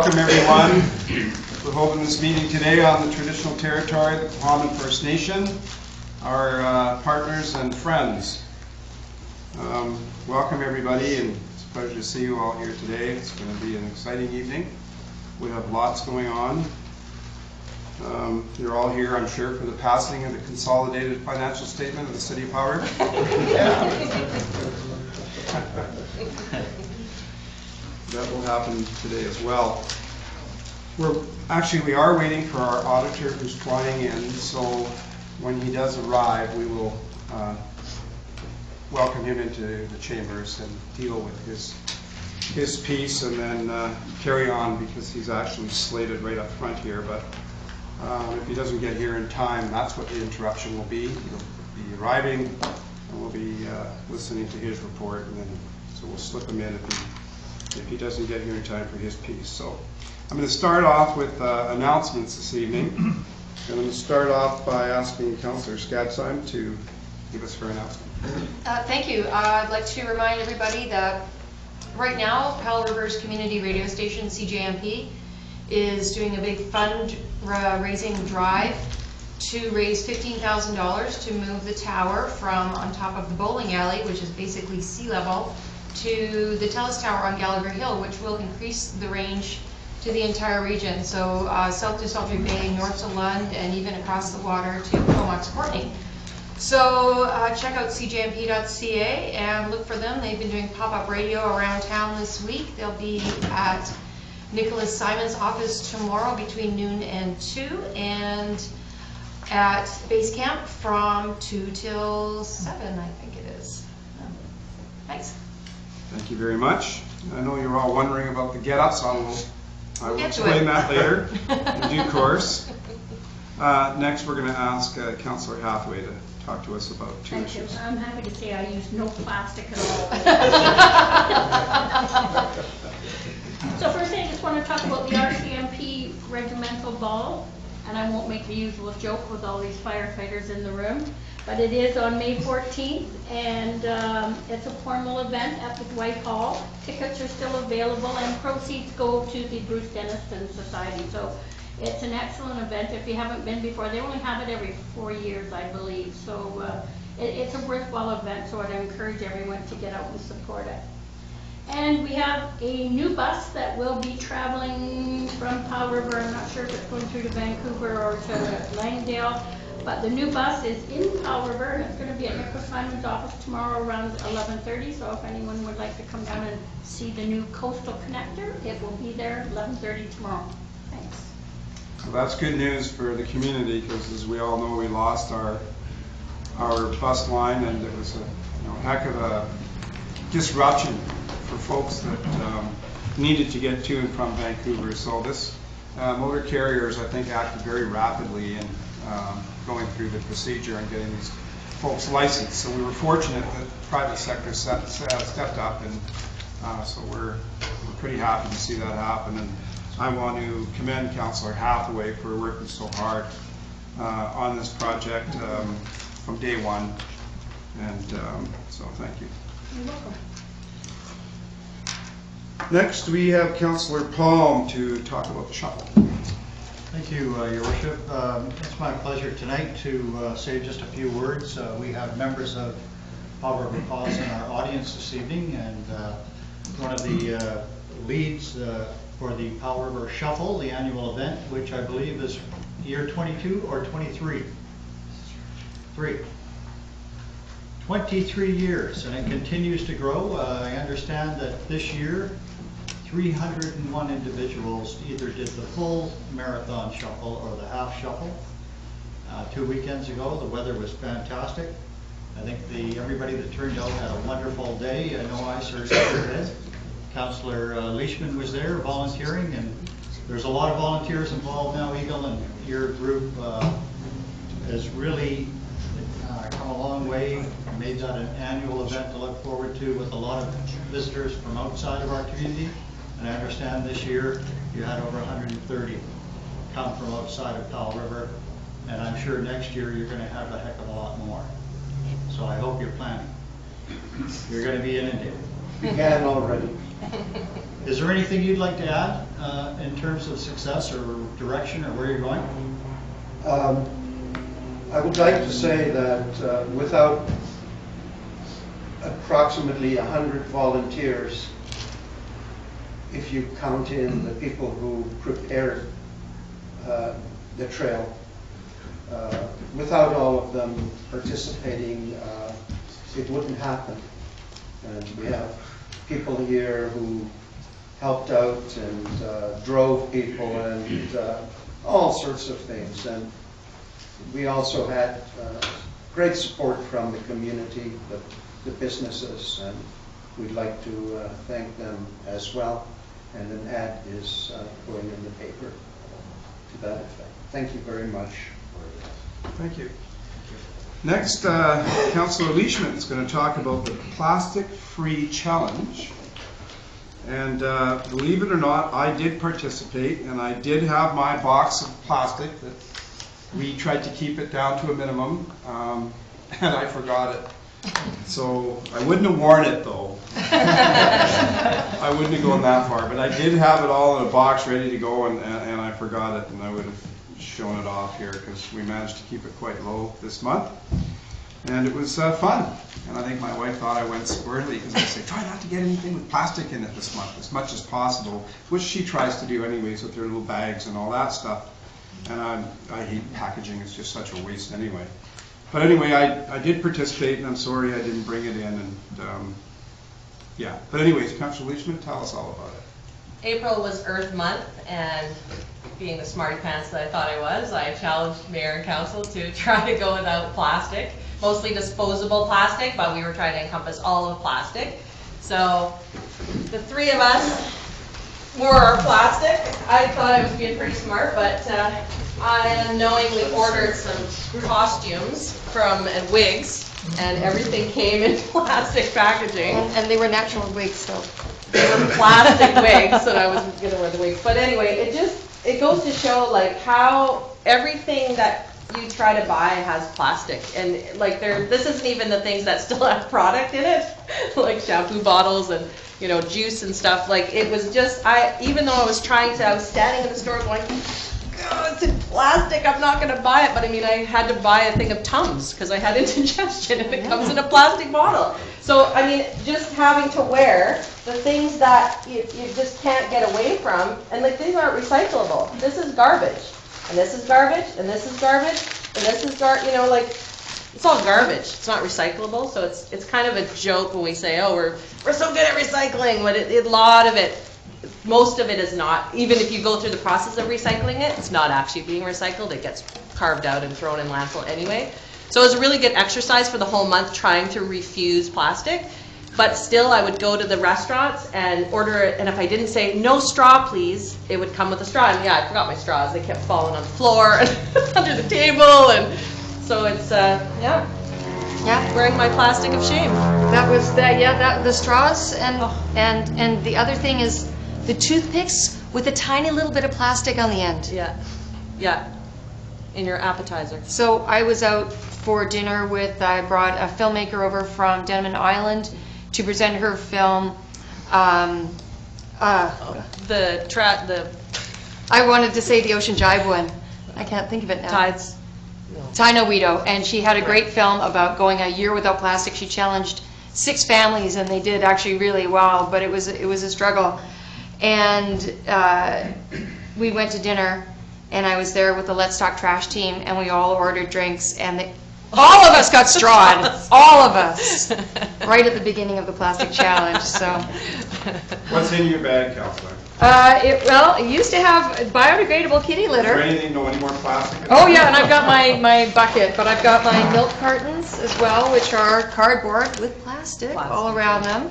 Welcome everyone. We're holding this meeting today on the traditional territory of the Tla'amin First Nation, our partners and friends. Welcome everybody, and it's a pleasure to see you all here today. It's going to be an exciting evening. We have lots going on. You're all here, I'm sure, for the passing of the consolidated financial statement of the City of Powell River. That will happen today as well. We are waiting for our auditor who's flying in, so when he does arrive, we will welcome him into the chambers and deal with his piece, and then carry on, because he's actually slated right up front here. But if he doesn't get here in time, that's what the interruption will be. He'll be arriving, and we'll be listening to his report, and then so we'll slip him in if he doesn't get here in time for his piece. So I'm going to start off with announcements this evening. I'm going to start off by asking Councillor Skadsheim to give us her announcement. Thank you. I'd like to remind everybody that right now Powell River's community radio station, CJMP, is doing a big fundraising drive to raise $15,000 to move the tower from on top of the bowling alley, which is basically sea level, to the TELUS Tower on Gallagher Hill, which will increase the range to the entire region. So south to Salisbury Bay, north to Lund, and even across the water to Comox Courtney. So check out cjmp.ca and look for them. They've been doing pop-up radio around town this week. They'll be at Nicholas Simon's office tomorrow between noon and 2, and at base camp from 2 till 7, I think it is. Thanks. Thank you very much. I know you're all wondering about the get-up, so I will explain that later in due course. Next, we're going to ask Councillor Hathaway to talk to us about two issues. Thank you. I'm happy to say I use no plastic at all. So first thing, I just want to talk about the RCMP regimental ball, and I won't make the usual joke with all these firefighters in the room, but it is on May 14th, and it's a formal event at the Dwight Hall. Tickets are still available, and proceeds go to the Bruce Denniston Society. So it's an excellent event. If you haven't been before, they only have it every 4 years, I believe. So it's a worthwhile event, so I'd encourage everyone to get out and support it. And we have a new bus that will be traveling from Powell River. I'm not sure if it's going through to Vancouver or to Langdale, but the new bus is in Powell River, and it's going to be at Nicholas Simon's office tomorrow around 11:30. So if anyone would like to come down and see the new Coastal Connector, it will be there 11:30 tomorrow. Thanks. Well, that's good news for the community, because as we all know, we lost our bus line, and it was a heck of a disruption for folks that needed to get to and from Vancouver. So this motor carriers, I think, acted very rapidly in going through the procedure and getting these folks licensed. So we were fortunate that the private sector stepped up, and so we're pretty happy to see that happen. And I want to commend Councillor Hathaway for working so hard on this project from day one, and so thank you. You're welcome. Next, we have Councillor Palm to talk about the shuffle. Thank you, Your Worship. It's my pleasure tonight to say just a few words. We have members of Powell River Pause in our audience this evening, and one of the leads for the Powell River Shuffle, the annual event, which I believe is year 22 or 23? 23 years, and it continues to grow. I understand that this year 301 individuals either did the full marathon shuffle or the half shuffle. 2 weekends ago, the weather was fantastic. I think everybody that turned out had a wonderful day. I know I certainly did. Councillor Leishman was there volunteering, and there's a lot of volunteers involved now, Eagle, and your group has really come a long way, made that an annual event to look forward to with a lot of visitors from outside of our community. And I understand this year you had over 130 come from outside of Powell River, and I'm sure next year you're going to have a heck of a lot more. So I hope you're planning. You're going to be inundated. began already. Is there anything you'd like to add in terms of success or direction or where you're going? I would like to say that without approximately 100 volunteers, if you count in the people who prepared the trail, without all of them participating, it wouldn't happen. And we have people here who helped out and drove people and all sorts of things. And we also had great support from the community, the businesses, and we'd like to thank them as well. And an ad is going in the paper to that effect. Thank you very much. Thank you. Next, Councillor Leishman is going to talk about the Plastic-Free Challenge. And believe it or not, I did participate, and I did have my box of plastic that we tried to keep it down to a minimum, and I forgot it. So I wouldn't have worn it though. I wouldn't have gone that far, but I did have it all in a box ready to go, and I forgot it, and I would have shown it off here because we managed to keep it quite low this month. And it was fun. And I think my wife thought I went squirrely because I said, try not to get anything with plastic in it this month as much as possible, which she tries to do anyways with her little bags and all that stuff. And I hate packaging, it's just such a waste anyway. But anyway, I did participate, and I'm sorry I didn't bring it in. And yeah, but anyways, Councillor Leishman, tell us all about it. April was Earth Month, and being the smarty pants that I thought I was, I challenged Mayor and Council to try to go without plastic, mostly disposable plastic, but we were trying to encompass all of plastic. So the three of us wore our plastic. I thought I was being pretty smart, but I unknowingly ordered some costumes and wigs, and everything came in plastic packaging. And they were natural wigs, so. They were plastic wigs, and I wasn't gonna wear the wigs. But anyway, it goes to show like how everything that you try to buy has plastic, and like this isn't even the things that still have product in it, like shampoo bottles and juice and stuff. Like it was just even though I was standing in the store going, oh, it's in plastic, I'm not gonna buy it. But I mean, I had to buy a thing of Tums because I had indigestion, and it comes in a plastic bottle. So I mean, just having to wear the things that you just can't get away from, and like these aren't recyclable. This is garbage, and this is garbage, and this is garbage, and this is like it's all garbage. It's not recyclable, so it's kind of a joke when we say, oh, we're so good at recycling, but a lot of it, most of it is not. Even if you go through the process of recycling it, it's not actually being recycled. It gets carved out and thrown in landfill anyway. So it was a really good exercise for the whole month trying to refuse plastic. But still, I would go to the restaurants and order it, and if I didn't say, no straw, please, it would come with a straw. And yeah, I forgot my straws. They kept falling on the floor and under the table, and so it's, yeah, wearing my plastic of shame. That was the straws, and the other thing is the toothpicks with a tiny little bit of plastic on the end. Yeah, in your appetizer. So I was out for dinner I brought a filmmaker over from Denman Island to present her film. I wanted to say the Ocean Jive one. I can't think of it now. Tides. Tina Weedo, and she had a great film about going a year without plastic. She challenged 6 families, and they did actually really well, but it was a struggle. And we went to dinner, and I was there with the Let's Talk Trash team, and we all ordered drinks, and all of us got strawed. All of us. Right at the beginning of the plastic challenge. So. What's in your bag, Councillor? It used to have biodegradable kitty litter. Is there anything, any more plastic? Oh yeah, and I've got my bucket, but I've got my milk cartons as well, which are cardboard with plastic all around them.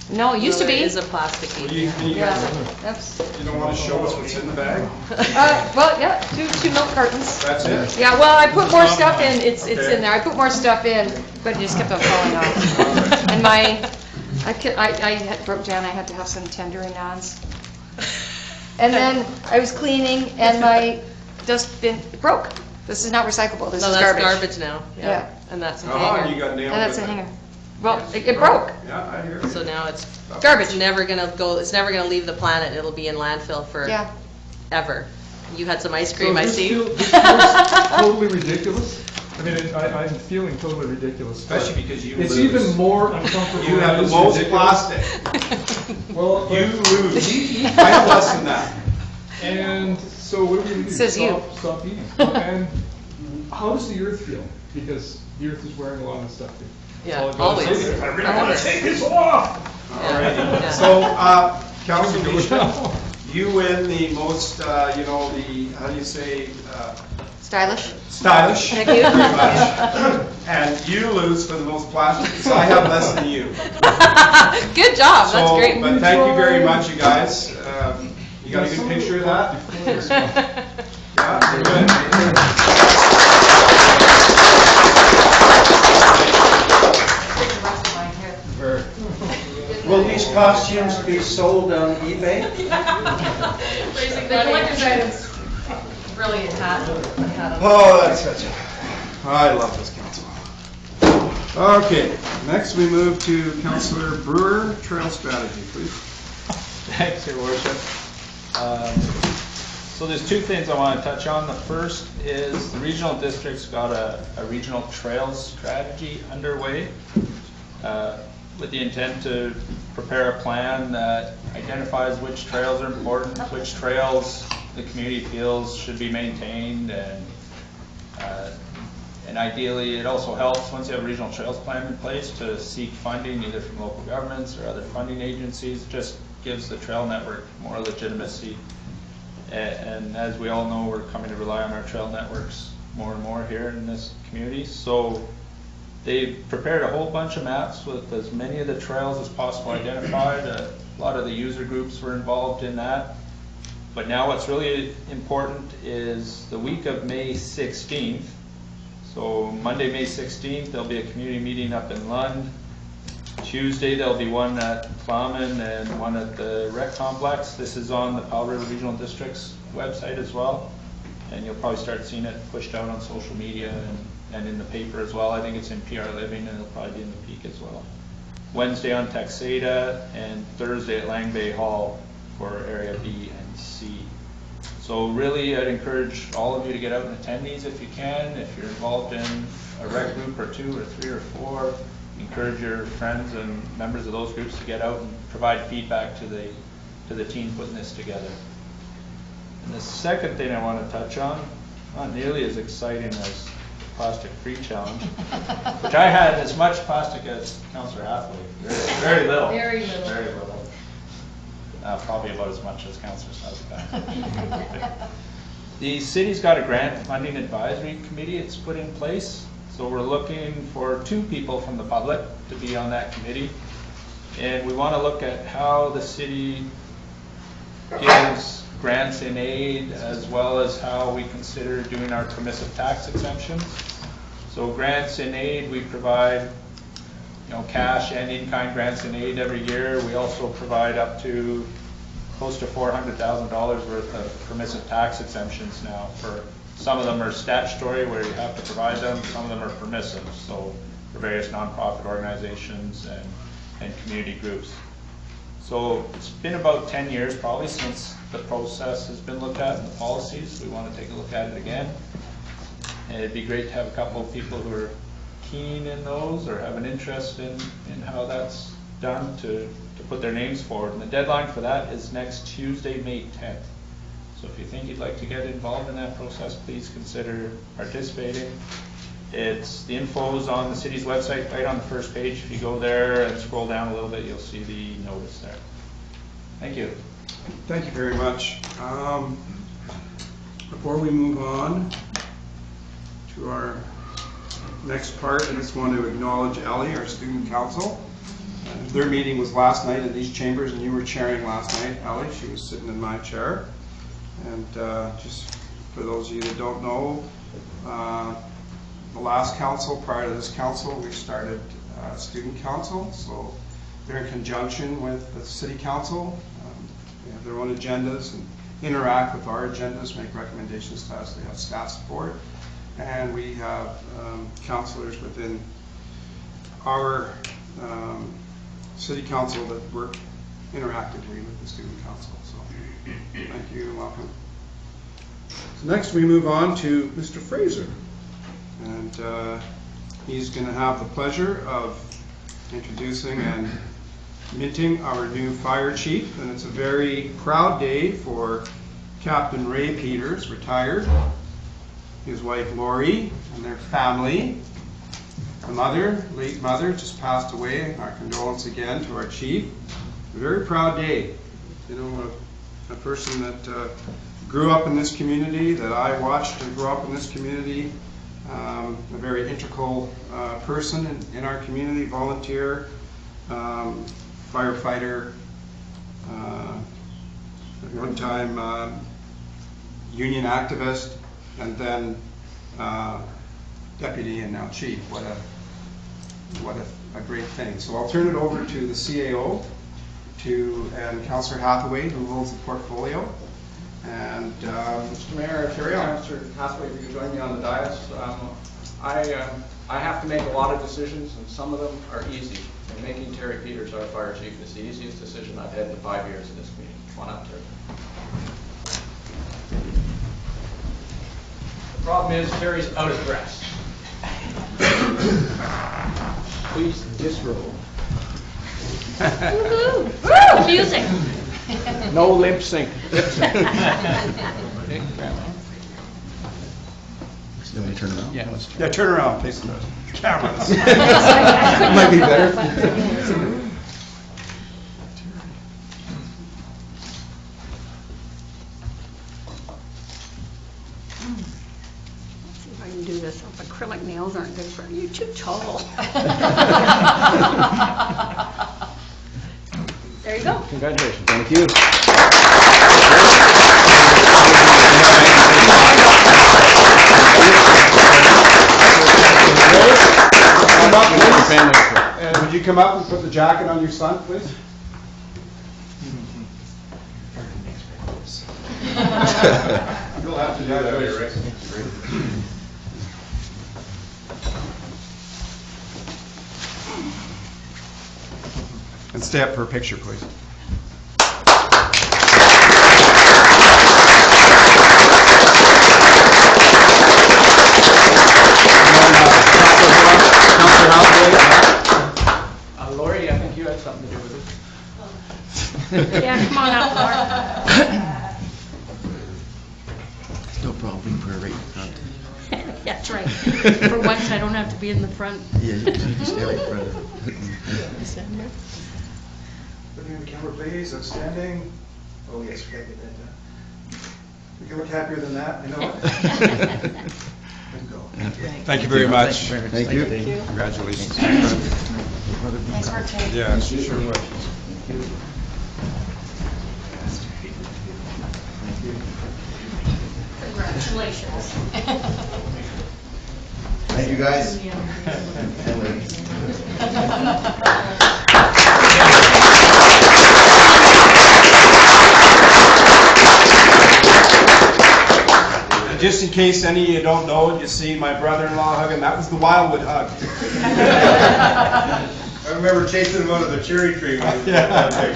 No, it used to be. It is a plasticky. You don't want to show us what's in the bag? Well, yeah, two milk cartons. That's it? Yeah, well, I put more stuff in. It's in there. I put more stuff in, but it just kept on falling off. And I had broke down. I had to have some tandoori naans. And then I was cleaning, and my dustbin broke. This is not recyclable. This is garbage. That's garbage now. Yeah. And that's a Oh, hanger. you got nailed. And that's a hanger. Well, it broke. Yeah, I hear you. So now it's garbage, never gonna go, it's never gonna leave the planet, it'll be in landfill Yeah. forever. You had some ice cream, I see. This feels totally ridiculous. I mean, I'm feeling totally ridiculous. Especially because you It's lose. even more uncomfortable. You have the It's most ridiculous. plastic. Well, You lose. I have less than that. and so what are we gonna do? Says you. Stop eating. And how does the earth feel? Because the earth is wearing a lot of stuff too. Yeah, That's all I've got to always. say. I really want Forever. to take this off. Alrighty. Yeah. So, Councilor Beecham, you win the most, you know, the, how do you say, Stylish? stylish. Thank you. Very much. And you lose for the most plastic, so I have less than you. Good job, that's So, great. but thank you very much, you guys. You got a good picture of that? Yeah, you're good. Take the rest of mine here. Will these costumes be sold on eBay? The collector's items. Brilliant hat. Oh, that's such a, I love this council. Okay, next we move to Councilor Brewer, Trail Strategy, please. Thanks, Your Worship. So there's two things I want to touch on. The first is the regional district's got a regional trails strategy underway with the intent to prepare a plan that identifies which trails are important, which trails the community feels should be maintained, and ideally it also helps once you have a regional trails plan in place to seek funding either from local governments or other funding agencies. Just gives the trail network more legitimacy. And as we all know, we're coming to rely on our trail networks more and more here in this community. So they prepared a whole bunch of maps with as many of the trails as possible identified. A lot of the user groups were involved in that. But now what's really important is the week of May 16th. So Monday, May 16th, there'll be a community meeting up in Lund. Tuesday, there'll be one at Plowman and one at the rec complex. This is on the Powell River Regional District's website as well. And you'll probably start seeing it pushed out on social media and in the paper as well. I think it's in PR Living and it'll probably be in the Peak as well. Wednesday on Texada and Thursday at Lang Bay Hall for Area B and C. So really, I'd encourage all of you to get out and attend these if you can. If you're involved in a rec group or 2 or 3 or 4, encourage your friends and members of those groups to get out and provide feedback to the team putting this together. And the second thing I want to touch on, not nearly as exciting as the Plastic Free Challenge, which I had as much plastic as Councillor Hathaway. Very little. Very little. Very little. Probably about as much as Councillor Southpath. The city's got a grant funding advisory committee it's put in place. So we're looking for 2 people from the public to be on that committee. And we want to look at how the city gives grants in aid as well as how we consider doing our permissive tax exemptions. So grants in aid, we provide cash and in-kind grants in aid every year. We also provide up to close to $400,000 worth of permissive tax exemptions now. For some of them are statutory where you have to provide them, some of them are permissive, so for various nonprofit organizations and community groups. So it's been about 10 years probably since the process has been looked at and the policies. We want to take a look at it again. And it'd be great to have a couple of people who are keen in those or have an interest in how that's done to put their names forward. And the deadline for that is next Tuesday, May 10th. So if you think you'd like to get involved in that process, please consider participating. The info is on the city's website, right on the first page. If you go there and scroll down a little bit, you'll see the notice there. Thank you. Thank you very much. Before we move on to our next part, I just want to acknowledge Ellie, our student council. Their meeting was last night in these chambers, and you were chairing last night, Ellie. She was sitting in my chair. And just for those of you that don't know, the last council, prior to this council, we started student council. So they're in conjunction with the city council. They have their own agendas and interact with our agendas, make recommendations to us. They have staff support. And we have councillors within our city council that work interactively with the student council. So thank you and welcome. So next we move on to Mr. Fraser. And he's going to have the pleasure of introducing and minting our new fire chief. And it's a very proud day for Captain Ray Peters, retired, his wife Lori, and their family. The mother, late mother, just passed away. Our condolence again to our chief. A very proud day. You know, a person that grew up in this community, that I watched and grew up in this community. A very integral person in our community, volunteer, firefighter, at one time union activist, and then deputy and now chief. What a great thing. So I'll turn it over to the CAO and Councillor Hathaway, who holds the portfolio. And Mr. Mayor, carry on. Councillor Hathaway, if you could join me on the dais. I have to make a lot of decisions, and some of them are easy. And making Terry Peters our fire chief is the easiest decision I've had in 5 years in this meeting. Come on up, Terry. The problem is Terry's out of breath. Please disrobe. Woohoo! The music. No lip sync. Turn around. yeah, turn around, face the cameras. Might be better. See if I can do this. Acrylic nails aren't good for you. Too tall. There you go. Congratulations. Thank you. Come up, please. And would you come up and put the jacket on your son, please? You'll have to do that. And stay up for a picture, please. Lori, I think you had something to do with it. Yeah, come on up, Laura. No problem. We can put it right in front. That's right. For once, I don't have to be in the front. Yeah, you can stay right in front of it. Looking at the camera, please. Outstanding. Oh, yes, we gotta get that done. We can look happier than that, you know what? Thank you very much. Thank you. Congratulations. Nice work, Terry. Yeah, she sure would. Congratulations. Thank you, guys. And ladies. Just in case any of you don't know, you see my brother-in-law hugging, that was the Wildwood hug. I remember chasing him under the cherry tree when he was that big.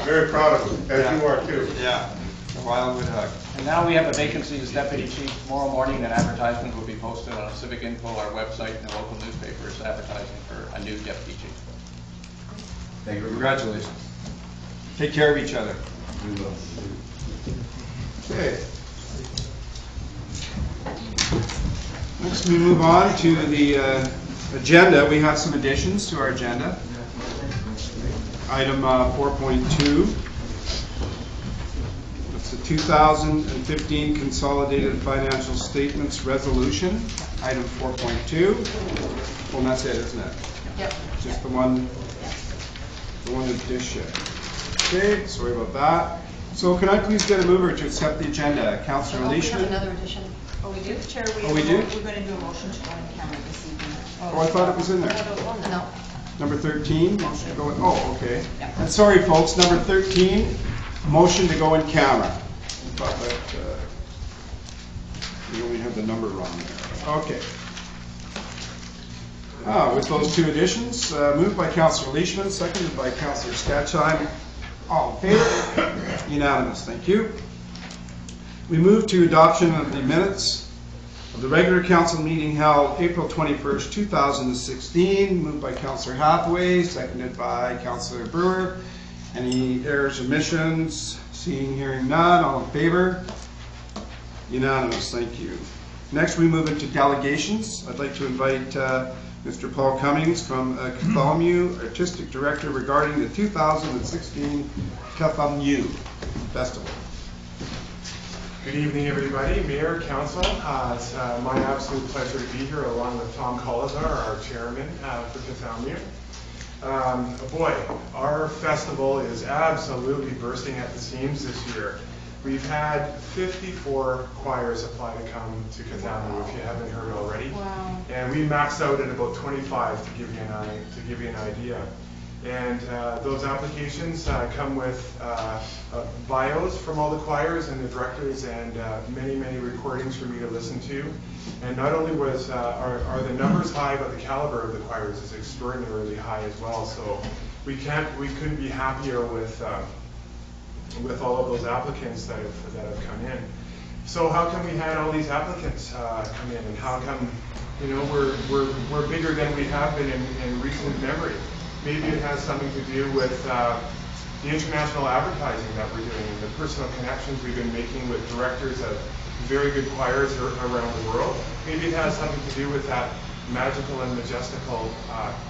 Very proud of him, as you are too. Yeah, the Wildwood hug. And now we have a vacancy as deputy chief. Tomorrow morning, an advertisement will be posted on Civic Info, our website, and the local newspapers advertising for a new deputy chief. Thank you. Congratulations. Take care of each other. We will. Okay. Next, we move on to the agenda. We have some additions to our agenda. Item 4.2. It's the 2015 Consolidated Financial Statements Resolution. Item 4.2. Well, that's it, isn't it? Yep. Just the one addition. Okay, sorry about that. So can I please get a mover to accept the agenda? Councillor Oh, we have Leishman? another edition. Oh, we do? Chair, Oh, we do? We're going to do a motion to go in camera this evening. Oh, I thought it was in there. No. Number 13, motion to go in, oh, okay. Yeah. And sorry, folks, number 13, motion to go in camera. I thought that, we only have the number wrong there. Okay. With those two additions, moved by Councillor Leishman, seconded by Councillor Statsheim. All in favor? Unanimous, thank you. We move to adoption of the minutes of the regular council meeting held April 21st, 2016. Moved by Councillor Hathaway, seconded by Councillor Brewer. Any errors, omissions? Seeing, hearing none, all in favor? Unanimous, thank you. Next, we move into delegations. I'd like to invite Mr. Paul Cummings from Cathalmu, Artistic Director, regarding the 2016 Cathalmu Festival. Good evening, everybody. Mayor, Council, it's my absolute pleasure to be here along with Tom Colazar, our chairman for Cathalmu. Boy, our festival is absolutely bursting at the seams this year. We've had 54 choirs apply to come to Cathalmu, if you haven't heard already. Wow. And we maxed out at about 25 to give you an idea. And those applications come with bios from all the choirs and the directors, and many, many recordings for me to listen to. And not only are the numbers high, but the caliber of the choirs is extraordinarily high as well. So we couldn't be happier with all of those applicants that have come in. So how come we had all these applicants come in, and how come we're bigger than we have been in recent memory? Maybe it has something to do with the international advertising that we're doing and the personal connections we've been making with directors of very good choirs around the world. Maybe it has something to do with that magical and majestical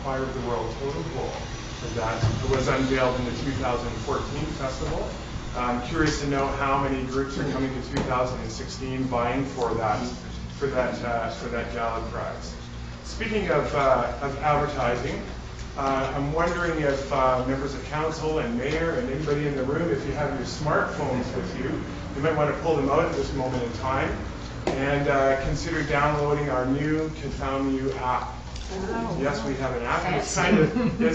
Choir of the World totem pole that was unveiled in the 2014 festival. I'm curious to know how many groups are coming to 2016 vying for that gala prize. Speaking of advertising, I'm wondering if members of council and mayor and anybody in the room, if you have your smartphones with you, you might want to pull them out at this moment in time and consider downloading our new Cathalmu app. Oh. Yes, we have an app. And it's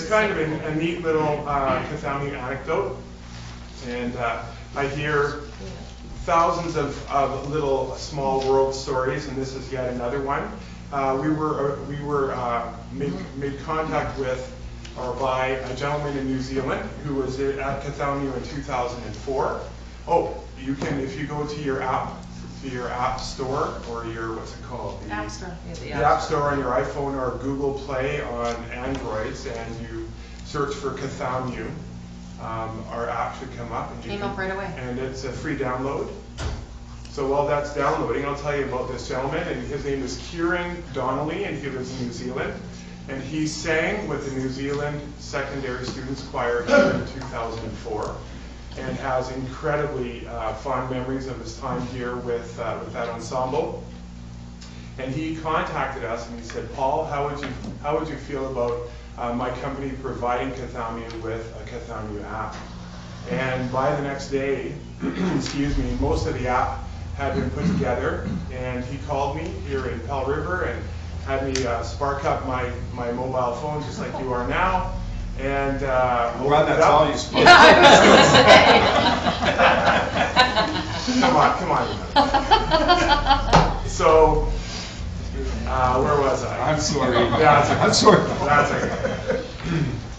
kind of a neat little Cathalmu anecdote. And I hear thousands of little small world stories, and this is yet another one. We were made contact with or by a gentleman in New Zealand who was at Cathalmu in 2004. Oh, you can, if you go to your app store, or your, what's it called? App Store. The App Store on your iPhone or Google Play on Androids, and you search for Cathalmu, our app should come up. And Came up right away. And it's a free download. So while that's downloading, I'll tell you about this gentleman, and his name is Kieran Donnelly, and he lives in New Zealand. And he sang with the New Zealand Secondary Students Choir here in 2004, and has incredibly fond memories of his time here with that ensemble. And he contacted us and he said, Paul, how would you feel about my company providing Cathalmu with a Cathalmu app? And by the next day, excuse me, most of the app had been put together, and he called me here in Pell River and had me spark up my mobile phone just like you are now, and Well, that's all you spoke. Come on. So, where was I? I'm sorry. That's okay. I'm sorry. That's okay.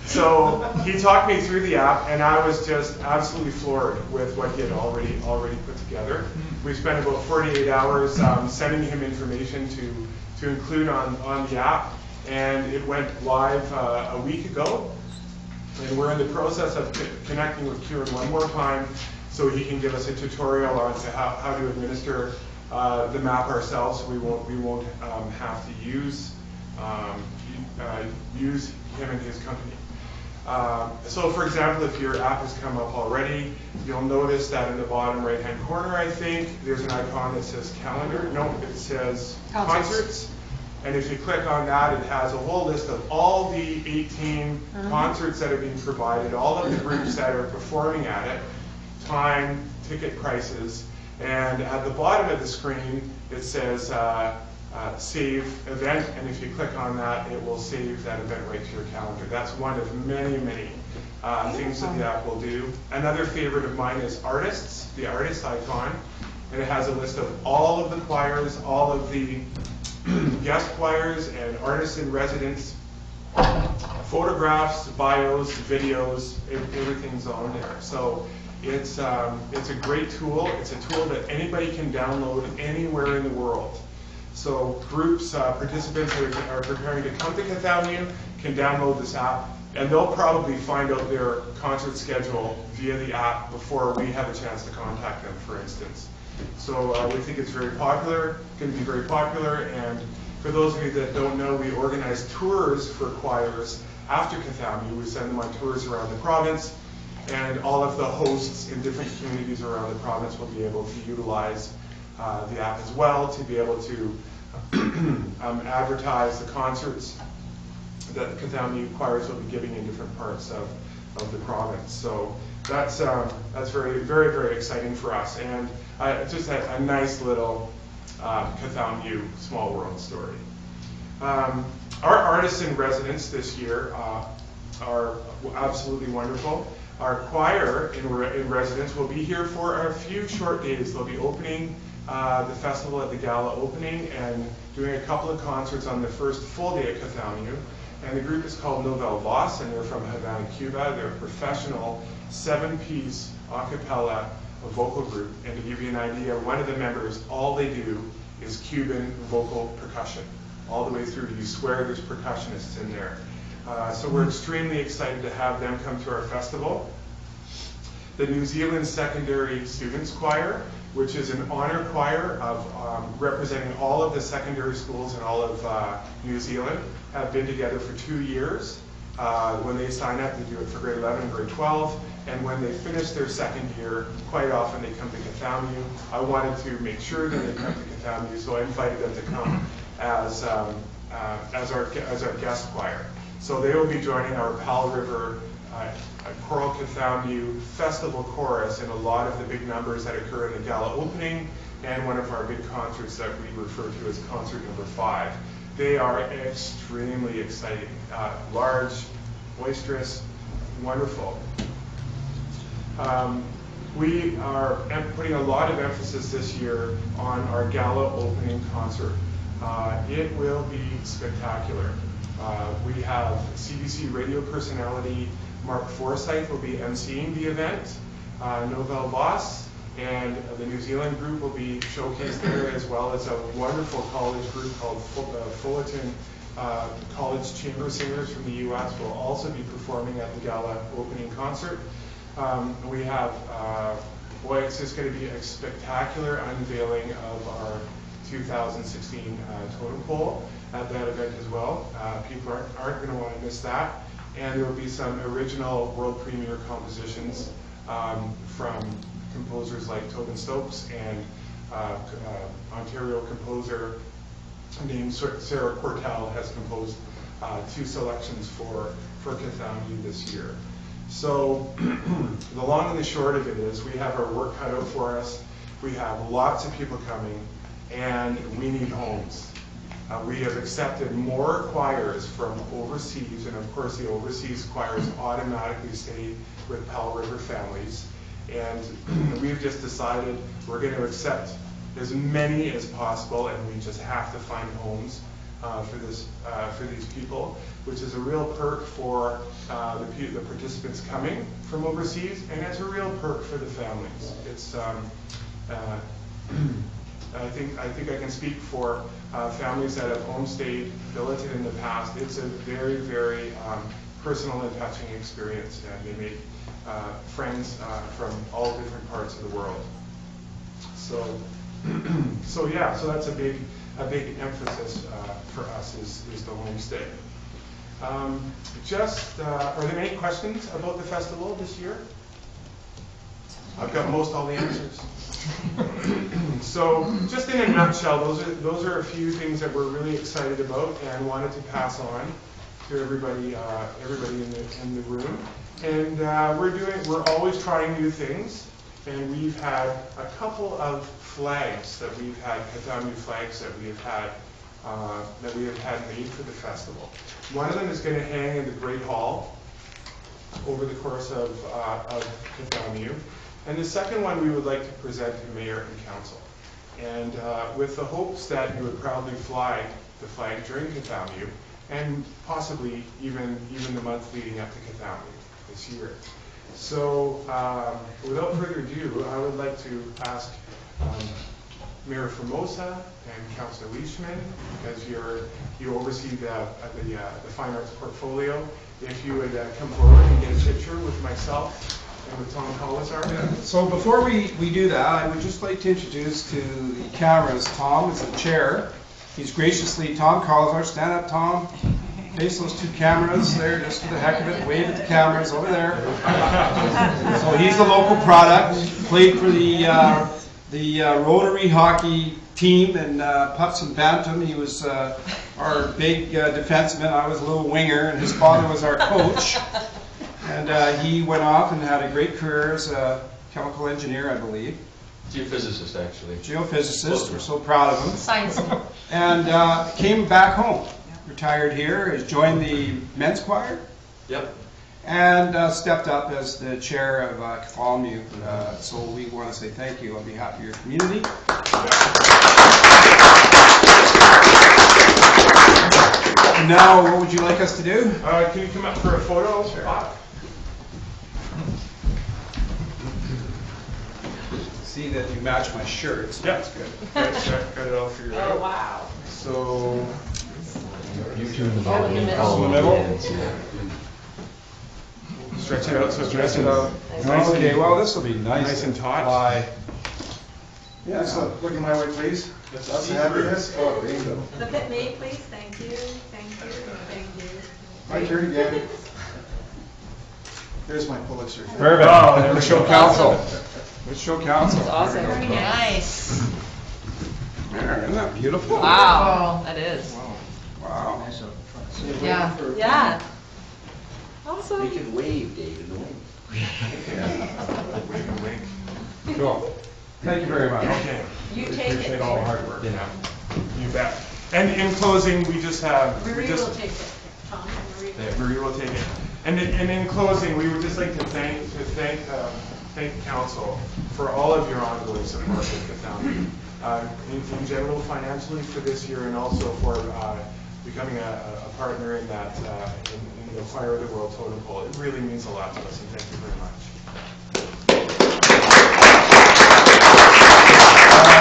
So he talked me through the app, and I was just absolutely floored with what he had already put together. We spent about 48 hours sending him information to include on the app, and it went live a week ago. And we're in the process of connecting with Kieran one more time so he can give us a tutorial on how to administer the map ourselves. So we won't have to use him and his company. So for example, if your app has come up already, you'll notice that in the bottom right hand corner, I think, there's an icon that says calendar. No, it says concerts. And if you click on that, it has a whole list of all the 18 concerts that are being provided, all of the groups that are performing at it, time, ticket prices, and at the bottom of the screen, it says save event, and if you click on that, it will save that event right to your calendar. That's one of many, many things that the app will do. Another favorite of mine is artists, the artist icon, and it has a list of all of the choirs, all of the guest choirs and artists in residence, photographs, bios, videos, everything's on there. So it's a great tool. It's a tool that anybody can download anywhere in the world. So groups, participants who are preparing to come to Cathamu can download this app, and they'll probably find out their concert schedule via the app before we have a chance to contact them, for instance. So we think it's very popular, going to be very popular, and for those of you that don't know, we organize tours for choirs after Cathamu. We send them on tours around the province, and all of the hosts in different communities around the province will be able to utilize the app as well to be able to advertise the concerts that the Cathamu choirs will be giving in different parts of the province. So that's very, very, very exciting for us, and just a nice little Cathamu small world story. Our artists in residence this year are absolutely wonderful. Our choir in residence will be here for a few short days. They'll be opening the festival at the gala opening and doing a couple of concerts on the first full day at Cathamu. And the group is called Nouvelle Voix, and they're from Havana, Cuba. They're a professional 7-piece a cappella vocal group. And to give you an idea, one of the members, all they do is Cuban vocal percussion. All the way through, you swear there's percussionists in there. So we're extremely excited to have them come to our festival. The New Zealand Secondary Students Choir, which is an honor choir of representing all of the secondary schools in all of New Zealand, have been together for 2 years. When they sign up, they do it for grade 11 and grade 12, and when they finish their second year, quite often they come to Cathamu. I wanted to make sure that they come to Cathamu, so I invited them to come as our guest choir. So they will be joining our Powell River Choral Cathamu Festival Chorus in a lot of the big numbers that occur in the gala opening and one of our big concerts that we refer to as concert number 5. They are extremely exciting, large, boisterous, wonderful. We are putting a lot of emphasis this year on our gala opening concert. It will be spectacular. We have CBC radio personality Mark Forsyth will be emceeing the event. Nouvelle Voix and the New Zealand group will be showcased there, as well as a wonderful college group called Fullerton College Chamber Singers from the U.S. will also be performing at the gala opening concert. We have, boy, it's just going to be a spectacular unveiling of our 2016 totem pole at that event as well. People aren't going to want to miss that. And there will be some original world premiere compositions from composers like Tobin Stokes and Ontario composer named Sarah Cortell has composed 2 selections for Cathamu this year. So the long and the short of it is we have our work cut out for us. We have lots of people coming, and we need homes. We have accepted more choirs from overseas, and of course the overseas choirs automatically stay with Powell River families. And we've just decided we're going to accept as many as possible, and we just have to find homes for these people, which is a real perk for the participants coming from overseas, and it's a real perk for the families. It's I think I can speak for families that have homestayed, billeted in the past. It's a very, very personal and touching experience, and they make friends from all different parts of the world. So, so that's a big emphasis for us is the homestay. Are there any questions about the festival this year? I've got most all the answers. So, just in a nutshell, those are a few things that we're really excited about and wanted to pass on to everybody in the room. And we're always trying new things. And we've had a couple of flags that we've had, Cathamu flags that we have had made for the festival. One of them is going to hang in the Great Hall over the course of Cathamu. And the second one we would like to present to Mayor and Council. and with the hopes that you would proudly fly the flag during Kathamu, and possibly even the month leading up to Kathamu this year. So without further ado, I would like to ask Mayor Formosa and Councillor Leishman, as you oversee the fine arts portfolio, if you would come forward and get a picture with myself and with Tom Collizar. Yeah. So before we do that, I would just like to introduce to the cameras, Tom is the chair. He's graciously, Tom Collizar, stand up, Tom. Face those two cameras there, just for the heck of it. Wave at the cameras over there. So he's the local product. Played for the Rotary hockey team in Pups and Bantam. He was our big defenseman. I was a little winger, and his father was our coach. And he went off and had a great career as a chemical engineer, I believe. Geophysicist, actually. Geophysicist. We're so proud of him. Science. And came back home. Retired here, has joined the men's choir. Yep. And stepped up as the chair of Kathamu. So we want to say thank you on behalf of your community. Now, what would you like us to do? Can you come up for a photo? Sure. See that you match my shirt. So Yep. that's good. Got it all figured out. Oh, wow. So, You two in the Oh, in the middle. In the middle? stretch it out so it's Stretch nice it out. Nice and- Okay, well, this will be nice and taut. Fly. Yeah, So, look at my way, please. That's happiness. Oh, there you go. Look at me, please. Thank you. Thank you. Thank you. My turn again. There's my Pulitzer. Perfect. Oh, there we Let's show go. council. Let's show council. That's awesome. Very nice. There, isn't that beautiful? Wow, that is. Wow. Yeah. Yeah. Awesome. You can wave, David, the wave. Wave and wink. Cool. Thank you very much. Okay. You take it. Appreciate all the hard work. Yeah. You bet. And in closing, we just have. Marie will take it. Tom and Marie. Marie will take it. And in closing, we would just like to thank council for all of your ongoing support with Kathamu. In general, financially for this year, and also for becoming a partner in that in the Fire of the World totem pole. It really means a lot to us, and thank you very much.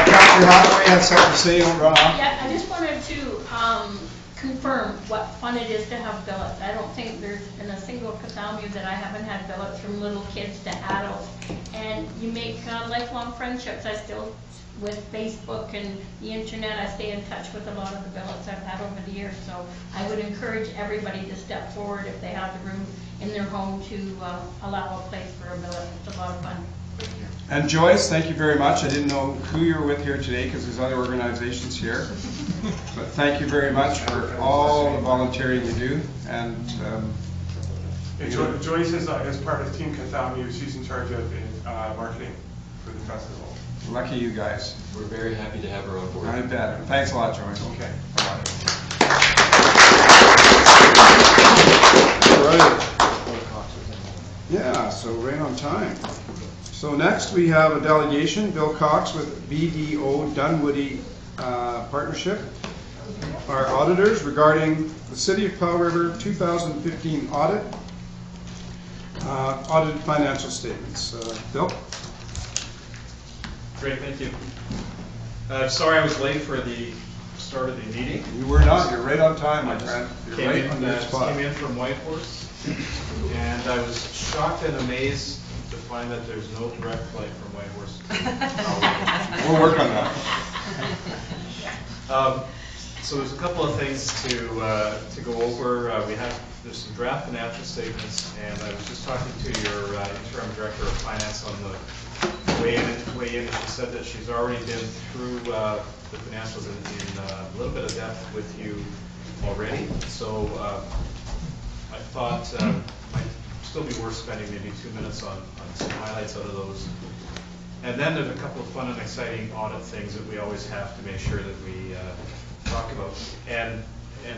Councillor Hathaway has something to say over on. Yeah, I just wanted to confirm what fun it is to have billets. I don't think there's been a single Kathamu that I haven't had billets, from little kids to adults. And you make lifelong friendships. I still, with Facebook and the internet, I stay in touch with a lot of the billets I've had over the years. So I would encourage everybody to step forward if they have the room in their home to allow a place for a billet. It's a lot of fun. And Joyce, thank you very much. I didn't know who you were with here today because there's other organizations here. But thank you very much for all the volunteering you do. And Joyce is part of Team Kathamu. She's in charge of marketing for the festival. lucky you guys. We're very happy to have her on board. I bet. Thanks a lot, Joyce. Okay. Right. Yeah, so right on time. So next we have a delegation, Bill Cox with BDO Dunwoody Partnership. Our auditors regarding the City of Powell River 2015 audit, audited financial statements. Bill? Great, thank you. Sorry I was late for the start of the meeting. You were not. You're right on time, my friend. You're Came right in, on your spot. Came in from Whitehorse, and I was shocked and amazed to find that there's no direct flight from Whitehorse. We'll work on that. So there's a couple of things to go over. There's some draft financial statements, and I was just talking to your interim director of finance on the way in, and she said that she's already been through the financials in a little bit of depth with you already. So I thought it might still be worth spending maybe 2 minutes on some highlights out of those. And then there's a couple of fun and exciting audit things that we always have to make sure that we talk about. And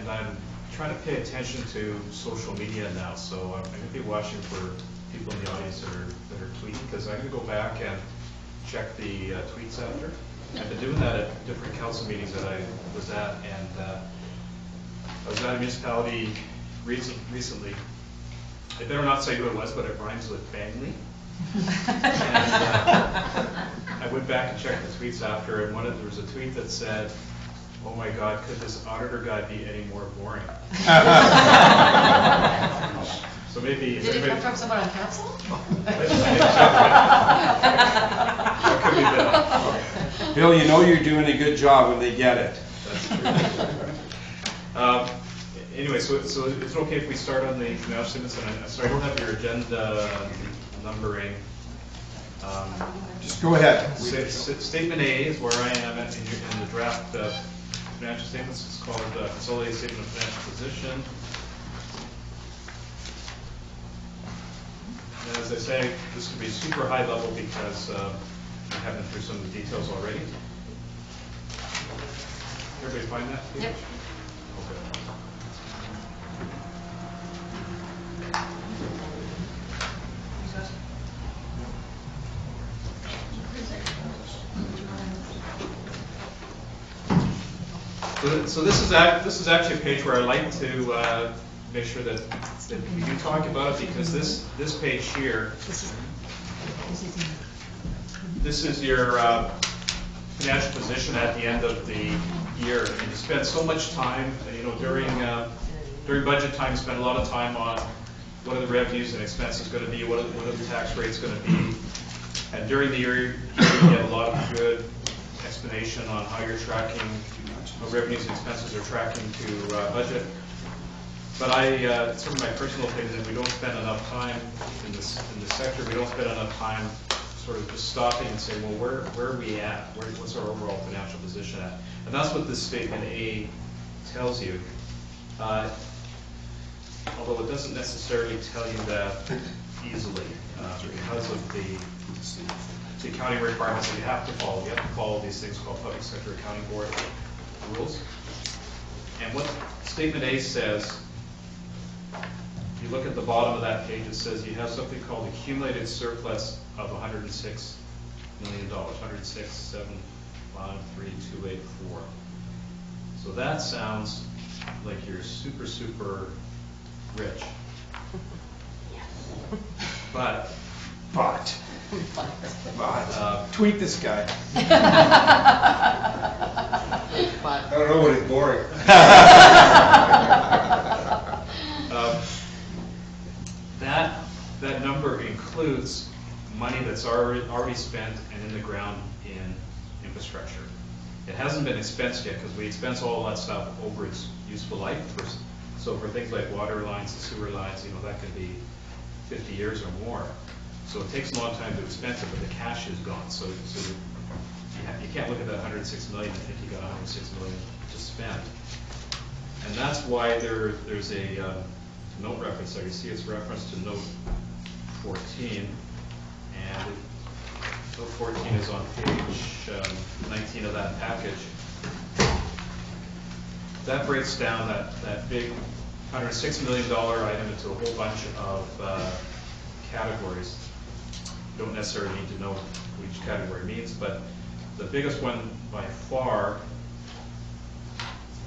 I'm trying to pay attention to social media now, so I'm going to be watching for people in the audience that are tweeting, because I'm going to go back and check the tweets after. I've been doing that at different council meetings that I was at, and I was at a municipality recently. I better not say who it was, but it rhymes with Bangley. And I went back and checked the tweets after, and there was a tweet that said, "Oh my God, could this auditor guy be any more boring?" So maybe. Did it come from someone on council? Bill, you know you're doing a good job when they get it. That's true. Anyway, so is it okay if we start on the financial statements? And I'm sorry, I don't have your agenda numbering. Just go ahead. Statement A is where I am in the draft financial statements. It's called Consolidated Statement of Financial Position. And as I say, this could be super high level because I have been through some of the details already. Everybody find that? Yep. Okay. So this is actually a page where I like to make sure that we do talk about it, because this page here, this is your financial position at the end of the year, and you spend so much time, during budget time, you spend a lot of time on what are the revenues and expenses going to be, what are the tax rates going to be, and during the year you get a lot of good explanation on how you're tracking, how revenues and expenses are tracking to budget. But it's sort of my personal opinion that we don't spend enough time in this sector. We don't spend enough time sort of just stopping and saying, well, where are we at? What's our overall financial position at? And that's what this statement A tells you. Although it doesn't necessarily tell you that easily because of the accounting requirements that you have to follow. You have to follow these things called Public Sector Accounting Board rules. And what Statement A says, if you look at the bottom of that page, it says you have something called accumulated surplus of $106 million, 106,753,284. So that sounds like you're super, super rich. But tweet this guy. I don't know what is boring. That number includes money that's already spent and in the ground in infrastructure. It hasn't been expensed yet because we expense all that stuff over its useful life. So for things like water lines and sewer lines, that could be 50 years or more. So it takes a long time to expense it, but the cash is gone. So you can't look at that 106 million and think you got 106 million to spend. And that's why there's a note reference there. You see it's referenced to note 14, and note 14 is on page 19 of that package. That breaks down that big $106 million item into a whole bunch of categories. You don't necessarily need to know what each category means, but the biggest one by far,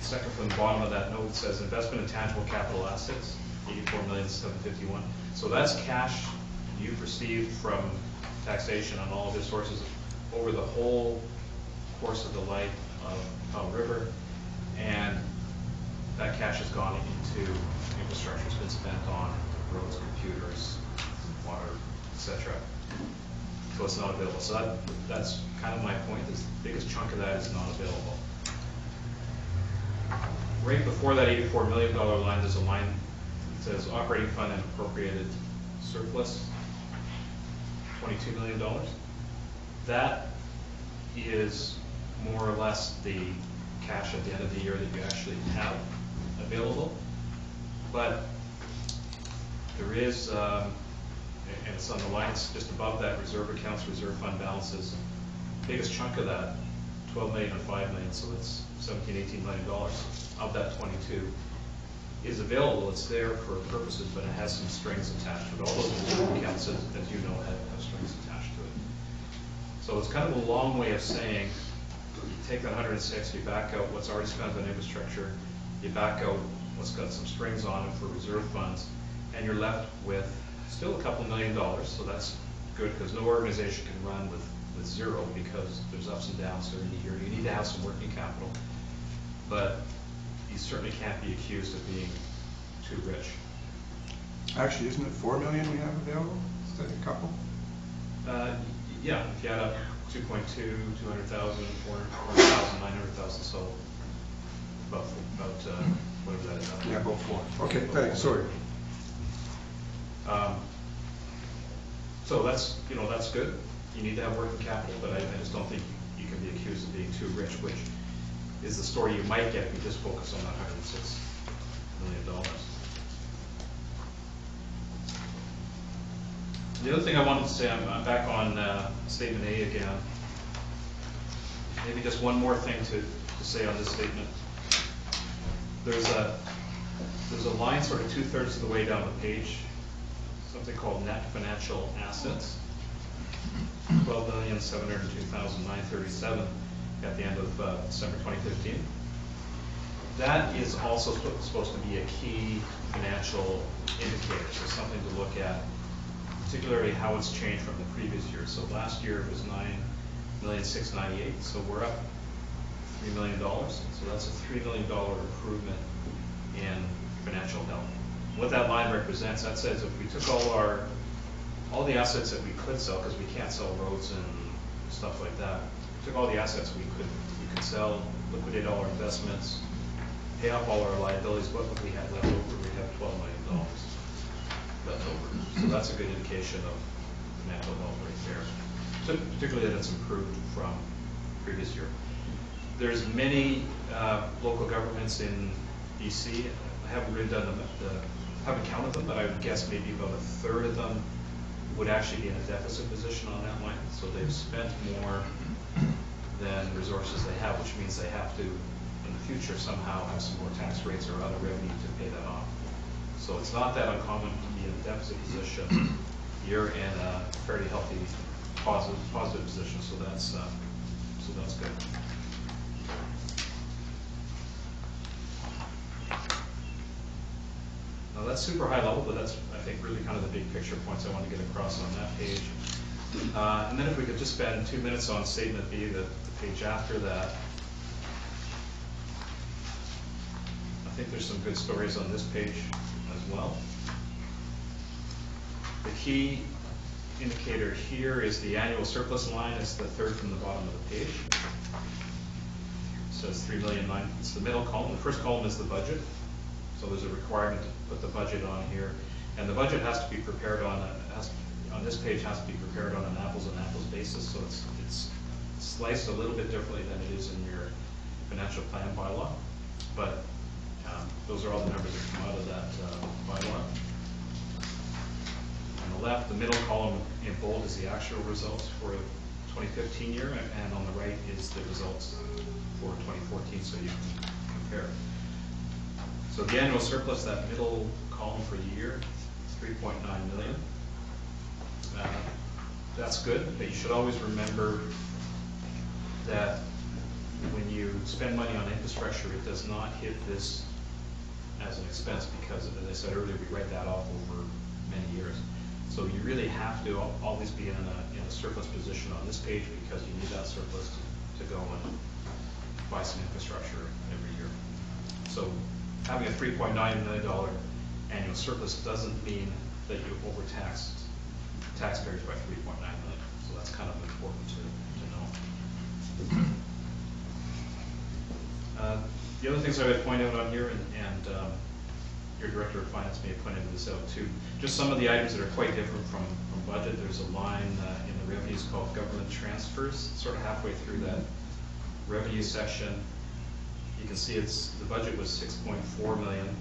second from the bottom of that note, says investment in tangible capital assets, $84,751,000. So that's cash you've received from taxation on all of your sources over the whole course of the life of Powell River, and that cash has gone into infrastructure. It's been spent on roads, computers, water, etc. So it's not available. So that's kind of my point, is the biggest chunk of that is not available. Right before that $84 million line, there's a line that says operating fund and appropriated surplus, $22 million. That is more or less the cash at the end of the year that you actually have available. But there is, and it's on the lines just above that, reserve accounts, reserve fund balances. The biggest chunk of that, 12 million or 5 million, so it's $17–18 million of that 22 is available. It's there for purposes, but it has some strings attached to it. All those reserve accounts, as you know, have strings attached to it. So it's kind of a long way of saying you take that 106, you back out what's already spent on infrastructure, you back out what's got some strings on it for reserve funds, and you're left with still a couple $1 million, so that's good, because no organization can run with zero, because there's ups and downs during the year. You need to have some working capital, but you certainly can't be accused of being too rich. Actually, isn't it 4 million we have available instead of a couple? Yeah, if you add up 2.2, 200,000, 400,000, 900,000, so about whatever that is. Yeah, about 4. Okay, thanks, sorry. So that's, that's good. You need to have working capital, but I just don't think you can be accused of being too rich, which is the story you might get if you just focus on that $106 million. The other thing I wanted to say, I'm back on statement A again. Maybe just one more thing to say on this statement. There's a line sort of 2/3 of the way down the page, something called net financial assets, 12,702,937 at the end of December 2015. That is also supposed to be a key financial indicator, so something to look at, particularly how it's changed from the previous year. So last year it was $9,698,000, so we're up $3 million. So that's a $3 million improvement in financial health. What that line represents, that says if we took all the assets that we could sell, because we can't sell roads and stuff like that, took all the assets we could sell, liquidate all our investments, pay off all our liabilities, what would we have left over? We'd have $12 million left over. So that's a good indication of financial health right there. So particularly that it's improved from previous year. There's many local governments in BC. I haven't really haven't counted them, but I would guess maybe about 1/3 of them would actually be in a deficit position on that line. So they've spent more than resources they have, which means they have to, in the future, somehow have some more tax rates or other revenue to pay that off. So it's not that uncommon to be in a deficit position. You're in a fairly healthy, positive position, so that's good. Now that's super high level, but that's, I think, really kind of the big picture points I want to get across on that page. And then if we could just spend 2 minutes on statement B, the page after that. I think there's some good stories on this page as well. The key indicator here is the annual surplus line. It's the 3rd from the bottom of the page. It says 3,000,009. It's the middle column. The first column is the budget. So there's a requirement to put the budget on here, and the budget has to be prepared on this page has to be prepared on an apples and apples basis. So it's sliced a little bit differently than it is in your financial plan bylaw, but those are all the numbers that come out of that bylaw. On the left, the middle column in bold is the actual results for the 2015 year, and on the right is the results for 2014, so you can compare. So the annual surplus, that middle column for the year, is $3.9 million. That's good, but you should always remember that when you spend money on infrastructure, it does not hit this as an expense, because, as I said earlier, we write that off over many years. So you really have to always be in a surplus position on this page, because you need that surplus to go and buy some infrastructure every year. So having a $3.9 million annual surplus doesn't mean that you overtaxed taxpayers by $3.9 million. So that's kind of important to know. The other things I would point out on here, and your Director of Finance may have pointed this out too, just some of the items that are quite different from budget. There's a line in the revenues called government transfers, sort of halfway through that revenue section. You can see the budget was $6.4 million.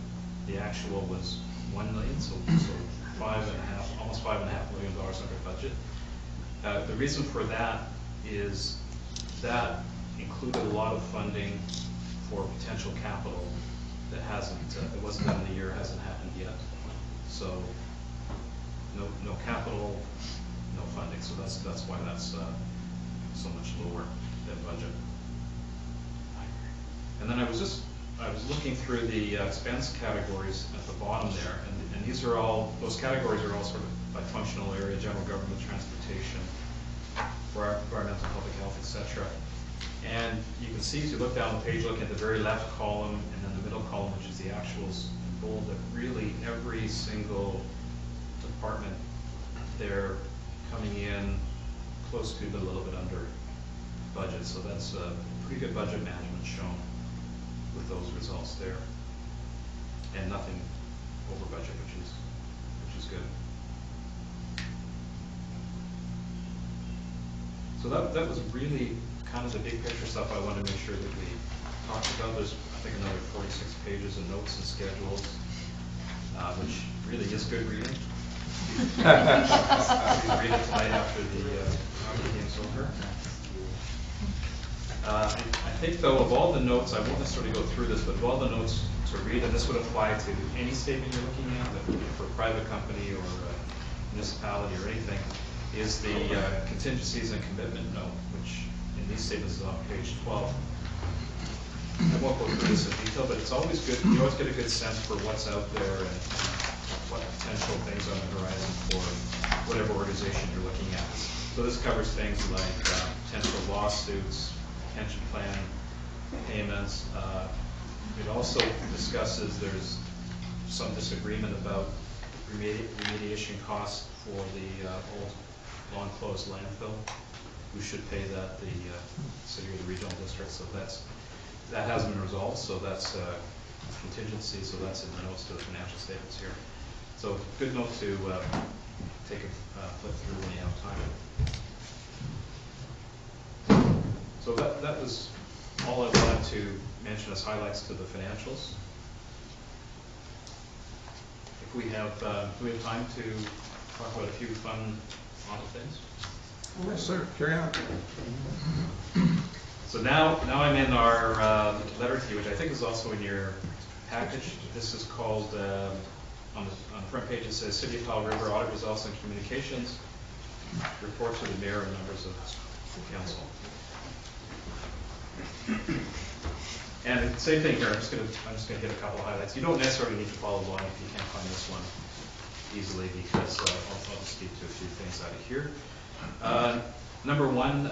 The actual was $1 million, so almost $5.5 million under budget. The reason for that is that included a lot of funding for potential capital that it wasn't done in the year, hasn't happened yet. So no capital, no funding. So that's why that's so much lower than budget. And then I was looking through the expense categories at the bottom there, and these are all, those categories are all sort of by functional area, general government, transportation, environmental, public health, etc. And you can see, as you look down the page, look at the very left column and then the middle column, which is the actuals, bold, that really every single department, they're coming in close to but a little bit under budget. So that's a pretty good budget management shown with those results there. And nothing over budget, which is good. So that was really kind of the big picture stuff I wanted to make sure that we talked about. There's, I think, another 46 pages of notes and schedules, which really is good reading. You can read it tonight after the game's over. I think, though, of all the notes, I won't necessarily go through this, but of all the notes to read, and this would apply to any statement you're looking at, that would be for a private company or a municipality or anything, is the contingencies and commitment note, which in these statements is on page 12. I won't go through this in detail, but it's always good, you always get a good sense for what's out there and what potential things on the horizon for whatever organization you're looking at. So this covers things like potential lawsuits, pension plan payments. It also discusses there's some disagreement about remediation costs for the old long-closed landfill. Who should pay that, the city or the regional district? So that hasn't been resolved, so that's contingency, so that's in the notes to the financial statements here. So good note to take a flip through when you have time. So that was all I wanted to mention as highlights to the financials. If we have, do we have time to talk about a few fun audit things? Yes, sir. Carry on. So now I'm in our letter to you, which I think is also in your package. This is called, on the front page it says City of Powell River Audit Results and Communications, Report to the Mayor and members of the Council. And same thing here, I'm just gonna hit a couple of highlights. You don't necessarily need to follow along if you can't find this one easily, because I'll just speak to a few things out of here. Number one,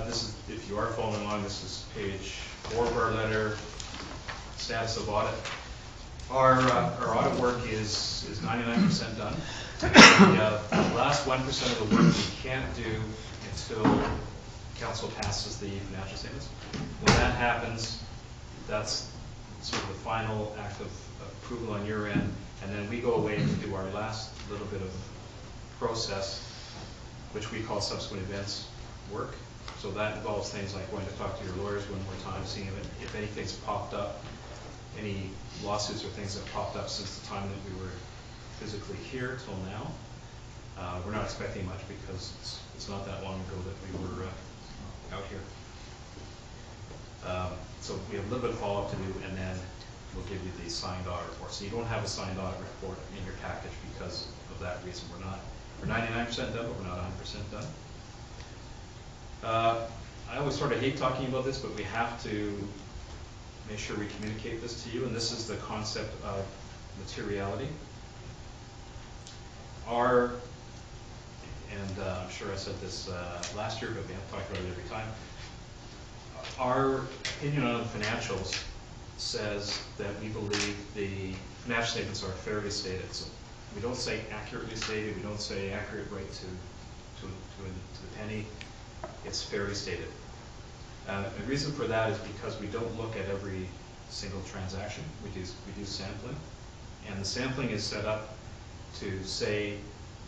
this is, if you are following along, this is page 4 of our letter, status of audit. Our audit work is 99% done. The last 1% of the work we can't do until council passes the financial statements. When that happens, that's sort of the final act of approval on your end, and then we go away and do our last little bit of process, which we call subsequent events work. So that involves things like going to talk to your lawyers one more time, seeing if anything's popped up, any lawsuits or things that popped up since the time that we were physically here till now. We're not expecting much because it's not that long ago that we were out here. So we have a little bit of follow-up to do, and then we'll give you the signed audit report. So you don't have a signed audit report in your package because of that reason. We're 99% done, but we're not 100% done. I always sort of hate talking about this, but we have to make sure we communicate this to you, and this is the concept of materiality. I'm sure I said this last year, but we have to talk about it every time. Our opinion on the financials says that we believe the financial statements are fairly stated. So we don't say accurately stated, we don't say accurate right to the penny. It's fairly stated. The reason for that is because we don't look at every single transaction. We do sampling, and the sampling is set up to say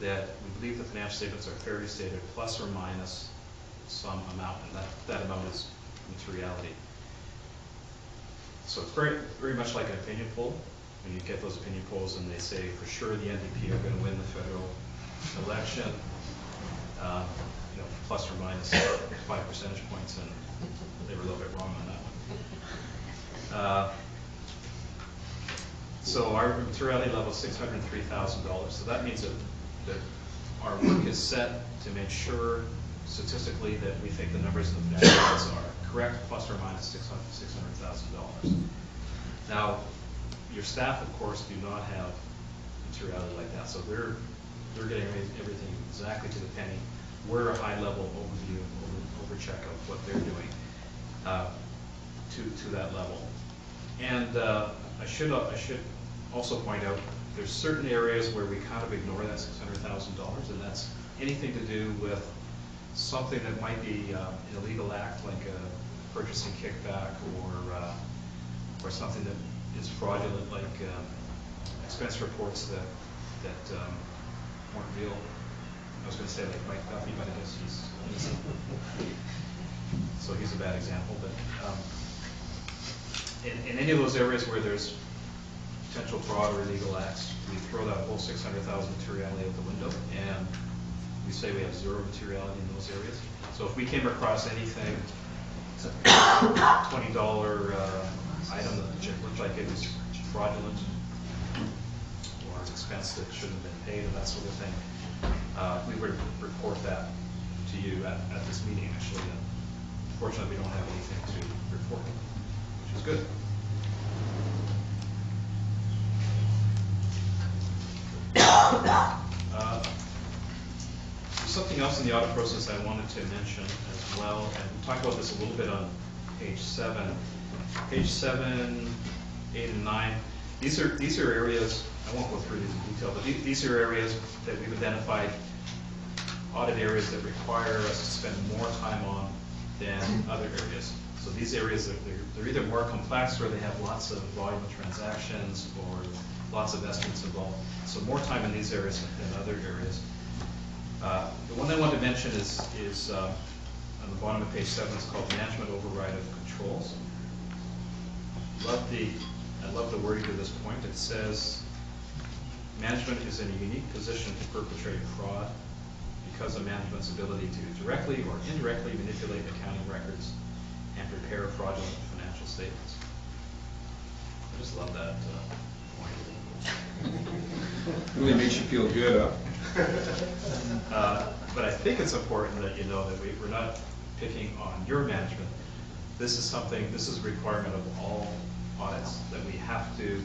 that we believe the financial statements are fairly stated plus or minus some amount, and that amount is materiality. So it's very much like an opinion poll. When you get those opinion polls and they say for sure the NDP are going to win the federal election, plus or minus 5 percentage points, and they were a little bit wrong on that one. So our materiality level is $603,000. So that means that our work is set to make sure statistically that we think the numbers in the financials are correct, plus or minus $600,000. Now, your staff, of course, do not have materiality like that, so they're getting everything exactly to the penny. We're a high-level overview, overcheck of what they're doing to that level. And I should also point out, there's certain areas where we kind of ignore that $600,000, and that's anything to do with something that might be an illegal act, like a purchasing kickback, or something that is fraudulent, like expense reports that weren't real. I was going to say like Mike Duffy, but I guess he's innocent. So he's a bad example. But in any of those areas where there's potential fraud or illegal acts, we throw that whole $600,000 materiality out the window, and we say we have zero materiality in those areas. So if we came across anything, $20 item that looked like it was fraudulent, or an expense that shouldn't have been paid, and that sort of thing, we would report that to you at this meeting, actually. Unfortunately, we don't have anything to report, which is good. There's something else in the audit process I wanted to mention as well, and we talked about this a little bit on page 7. Page 7, 8, and 9. These are areas, I won't go through these in detail, but these are areas that we've identified, audit areas that require us to spend more time on than other areas. So these areas, they're either more complex, or they have lots of volume of transactions, or lots of estimates involved. So more time in these areas than other areas. The one I want to mention is on the bottom of page 7. It's called Management Override of Controls. I love the wording to this point. It says, management is in a unique position to perpetrate fraud because of management's ability to directly or indirectly manipulate accounting records and prepare fraudulent financial statements. I just love that point. Really makes you feel good, But I think it's important that you know that we're not picking on your management. This is a requirement of all audits, that we have to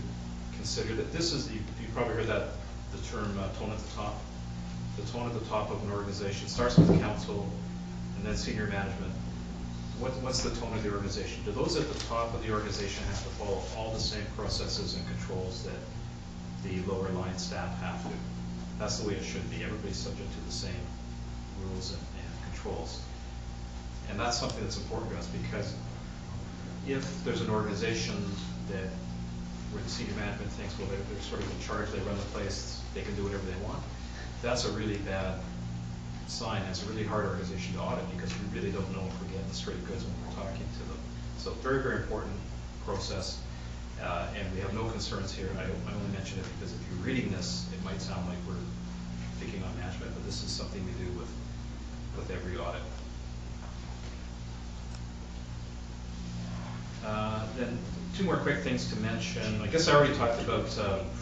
consider that this is, you probably heard that, the term tone at the top. The tone at the top of an organization starts with the council and then senior management. What's the tone of the organization? Do those at the top of the organization have to follow all the same processes and controls that the lower line staff have to? That's the way it should be. Everybody's subject to the same rules and controls. And that's something that's important to us, because if there's an organization where the senior management thinks, well, they're sort of in charge, they run the place, they can do whatever they want, that's a really bad sign. It's a really hard organization to audit, because we really don't know if we're getting straight goods when we're talking to them. So very, very important process, and we have no concerns here. I only mention it because if you're reading this, it might sound like we're picking on management, but this is something we do with every audit. Then 2 more quick things to mention. I guess I already talked about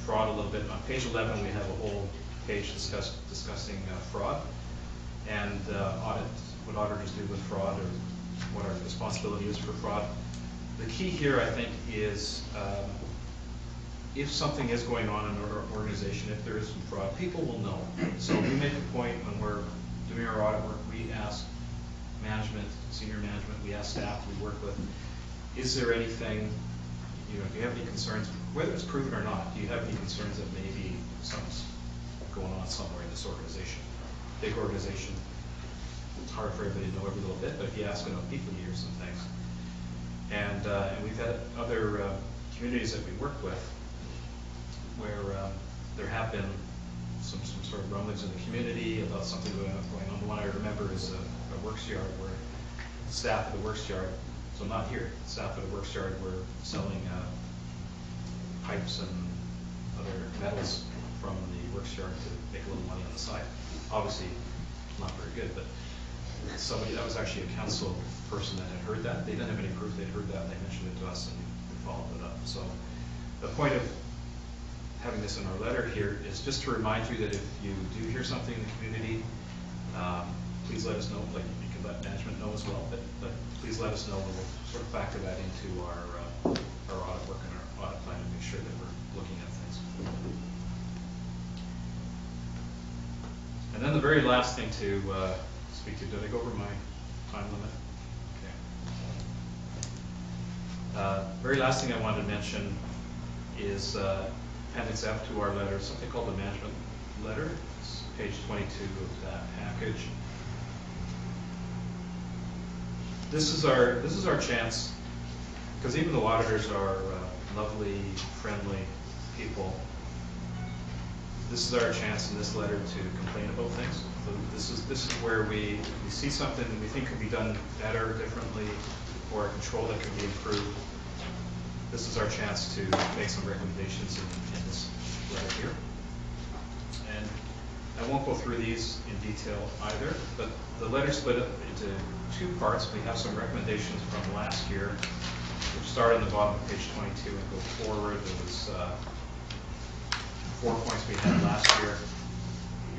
fraud a little bit. On page 11, we have a whole page discussing fraud and what auditors do with fraud, or what our responsibility is for fraud. The key here, I think, is if something is going on in our organization, if there is some fraud, people will know. So we make a point when we're doing our audit work, we ask management, senior management, we ask staff we work with, is there anything, do you have any concerns, whether it's proven or not, do you have any concerns that maybe something's going on somewhere in this organization? Big organization, it's hard for everybody to know every little bit, but if you ask enough people, you hear some things. And we've had other communities that we work with where there have been some sort of rumblings in the community about something going on. The one I remember is a works yard where staff at the works yard, so not here, staff at a works yard were selling pipes and other metals from the works yard to make a little money on the side. Obviously, not very good, but somebody, that was actually a council person that had heard that. They didn't have any proof they'd heard that, and they mentioned it to us, and we followed it up. So the point of having this in our letter here is just to remind you that if you do hear something in the community, please let us know. Like, you can let management know as well, but please let us know, and we'll sort of factor that into our audit work and our audit plan and make sure that we're looking at things. And then the very last thing to speak to, did I go over my time limit? Okay. Very last thing I wanted to mention is Appendix F to our letter, something called the management letter. It's page 22 of that package. This is our chance, because even though auditors are lovely, friendly people, this is our chance in this letter to complain about things. So this is where we see something that we think could be done better, differently, or a control that could be improved. This is our chance to make some recommendations in this letter here. And I won't go through these in detail either, but the letter split up into two parts. We have some recommendations from last year, which start on the bottom of page 22 and go forward. There was 4 points we had last year.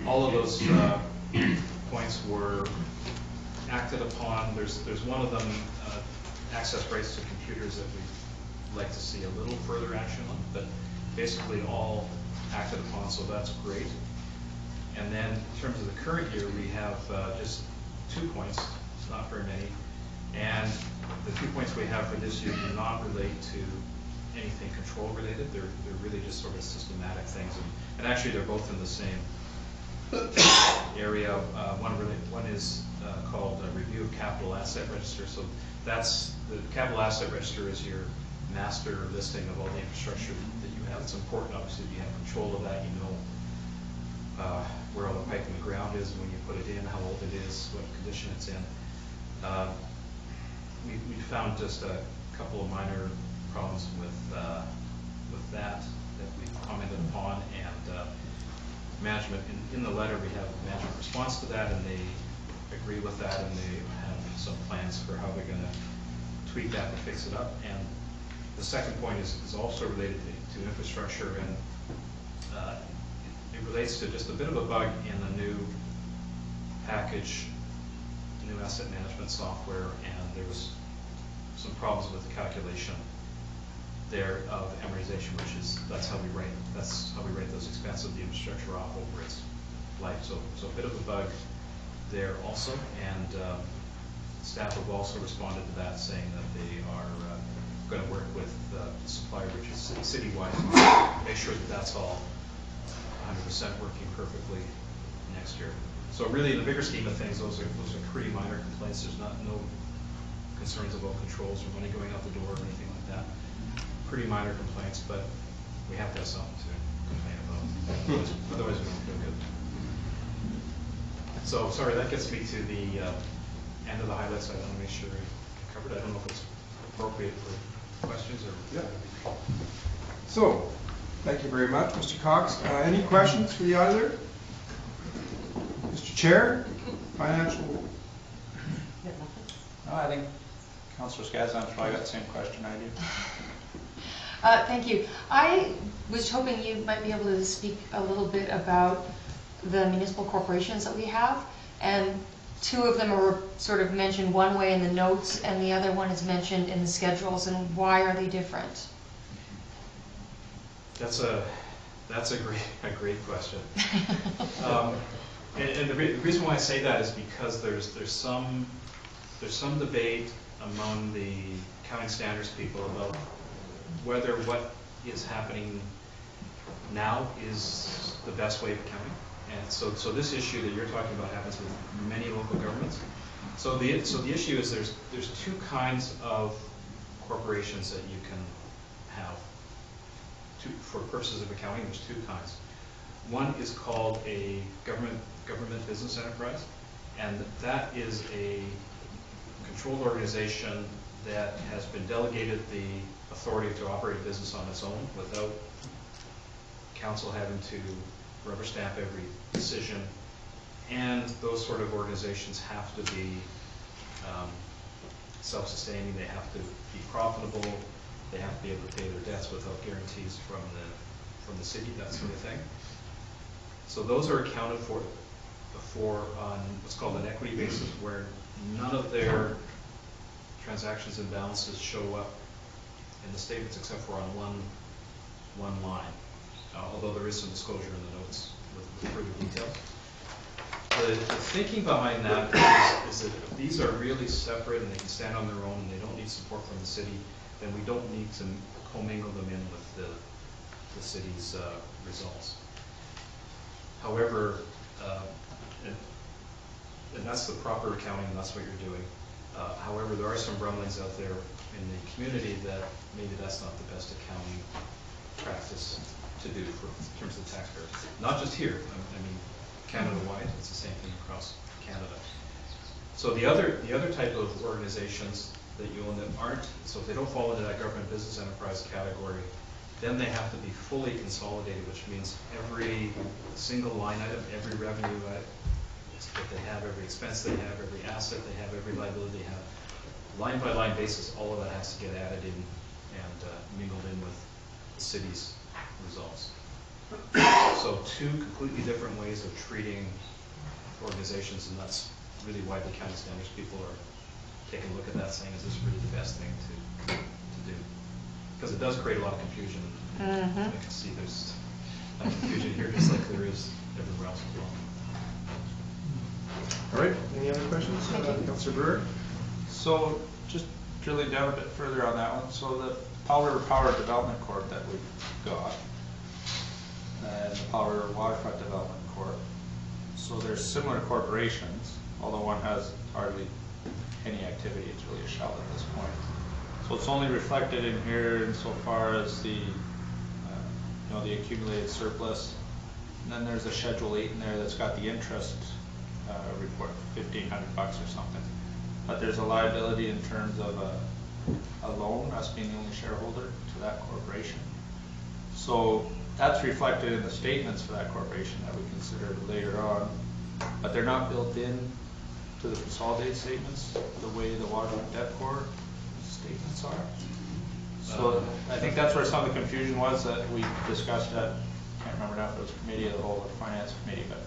All of those points were acted upon. There's one of them, access rights to computers, that we'd like to see a little further action on, but basically all acted upon, so that's great. And then in terms of the current year, we have just 2 points, it's not very many, and the 2 points we have for this year do not relate to anything control related. They're really just sort of systematic things, and actually they're both in the same area. One is called Review of Capital Asset Register. So that's the Capital Asset Register is your master listing of all the infrastructure that you have. It's important, obviously, if you have control of that, you know where all the pipe in the ground is when you put it in, how old it is, what condition it's in. We found just a couple of minor problems with that we commented upon, and management, in the letter we have management response to that, and they agree with that, and they have some plans for how they're going to tweak that and fix it up. And the second point is also related to infrastructure, and it relates to just a bit of a bug in the new package, new asset management software, and there was some problems with the calculation there of amortization, that's how we write those expenses of the infrastructure off over its life. So a bit of a bug there also, and staff have also responded to that, saying that they are going to work with the supplier, which is citywide, to make sure that that's all 100% working perfectly next year. So really, in the bigger scheme of things, those are pretty minor complaints. There's no concerns about controls or money going out the door or anything like that. Pretty minor complaints, but we have to have something to complain about. Otherwise we don't feel good. So, sorry, that gets me to the end of the highlights. I want to make sure I covered. I don't know if it's appropriate for questions or... Yeah. So, thank you very much, Mr. Cox. Any questions for the auditor? Mr. Chair, financial... No, I think Councillor Skazan's probably got the same question I do. Thank you. I was hoping you might be able to speak a little bit about the municipal corporations that we have, and 2 of them are sort of mentioned one way in the notes, and the other one is mentioned in the schedules, and why are they different? That's a great question. And the reason why I say that is because there's some debate among the accounting standards people about whether what is happening now is the best way of accounting. And so this issue that you're talking about happens with many local governments. So the issue is there's 2 kinds of corporations that you can have. For purposes of accounting, there's 2 kinds. One is called a government business enterprise, and that is a controlled organization that has been delegated the authority to operate a business on its own without council having to rubber stamp every decision. And those sort of organizations have to be self-sustaining, they have to be profitable, they have to be able to pay their debts without guarantees from the city, that sort of thing. So those are accounted for on what's called an equity basis, where none of their transactions and balances show up in the statements except for on one line, although there is some disclosure in the notes with further details. The thinking behind that is that if these are really separate and they can stand on their own and they don't need support from the city, then we don't need to commingle them in with the city's results. However, and that's the proper accounting, and that's what you're doing. However, there are some rumblings out there in the community that maybe that's not the best accounting practice to do in terms of the taxpayers. Not just here, I mean, Canada-wide, it's the same thing across Canada. So the other type of organizations that you own that aren't, so if they don't fall into that government business enterprise category, then they have to be fully consolidated, which means every single line item, every revenue that they have, every expense they have, every asset they have, every liability they have, line by line basis, all of that has to get added in and mingled in with the city's results. So two completely different ways of treating organizations, and that's really why the accounting standards people are taking a look at that, saying, is this really the best thing to do? Because it does create a lot of confusion. I can see there's a confusion here, just like there is everywhere else as well. All right, any other questions? Councilor Brewer? So just drilling down a bit further on that one, so the Powell River Power Development Corp that we've got, and the Powell River Waterfront Development Corp, so they're similar corporations, although one has hardly any activity. It's really a shell at this point. So it's only reflected in here insofar as the the accumulated surplus, and then there's a Schedule 8 in there that's got the interest report, $1,500 or something. But there's a liability in terms of a loan, us being the only shareholder to that corporation. So that's reflected in the statements for that corporation that we consider later on, but they're not built in to the consolidated statements the way the Waterfront Debt Corp statements are. So I think that's where some of the confusion was that we discussed at, I can't remember now if it was committee of the whole or finance committee, but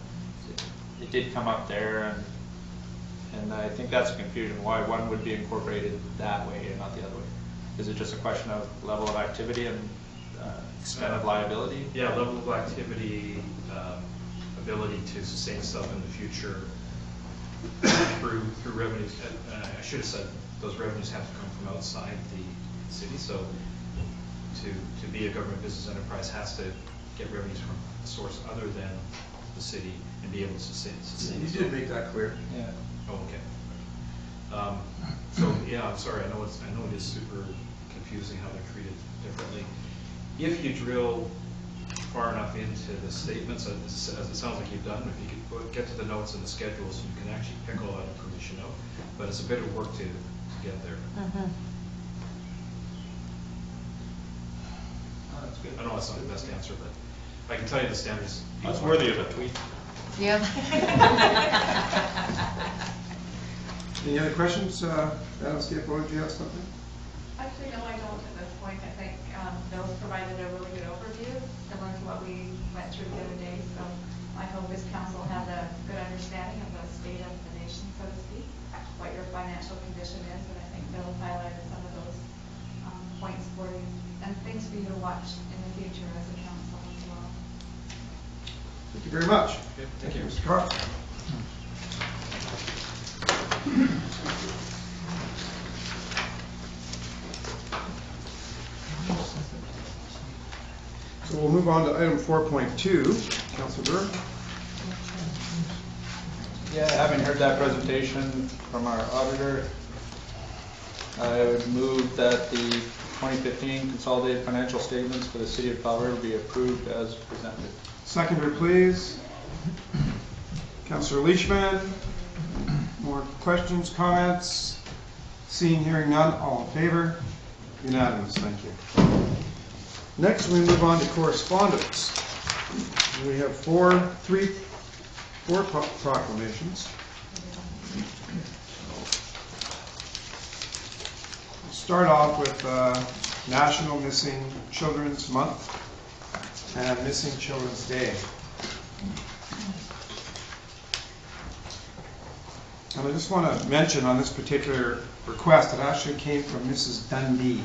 it did come up there, and I think that's a confusion why one would be incorporated that way and not the other way. Is it just a question of level of activity and extent of liability? Yeah, level of activity, ability to sustain itself in the future through revenues. I should have said those revenues have to come from outside the city. So to be a government business enterprise has to get revenues from a source other than the city and be able to sustain You itself. did make that clear. Yeah. Oh, okay. So yeah, I'm sorry. I know it is super confusing how they're treated differently. If you drill far enough into the statements, as it sounds like you've done, if you could get to the notes and the schedules, you can actually pick all that information out. But it's a bit of work to get there. Oh, that's good. I know that's not the best answer, but I can tell you the standards. That's worthy of a tweet. Yeah. Any other questions? Madam CFO, do you have something? Actually, no, I don't at this point. I think Bill's provided a really good overview, similar to what we went through the other day. So I hope this council has a good understanding of the state of the nation, so to speak, what your financial condition is. And I think Bill highlighted some of those points for you and things for you to watch in the future as a council as well. Thank you very much. Okay, thank you. Mr. Carl. So we'll move on to item 4.2. Councilor Burr. Yeah, having heard that presentation from our auditor, I would move that the 2015 consolidated financial statements for the city of Powell River be approved as presented. Seconder, please. Councilor Leishman. More questions, comments? Seeing, hearing none, all in favor? Unanimous, thank you. Next, we move on to correspondence. We have four proclamations. We'll start off with National Missing Children's Month and Missing Children's Day. And I just want to mention on this particular request, it actually came from Mrs. Dundee.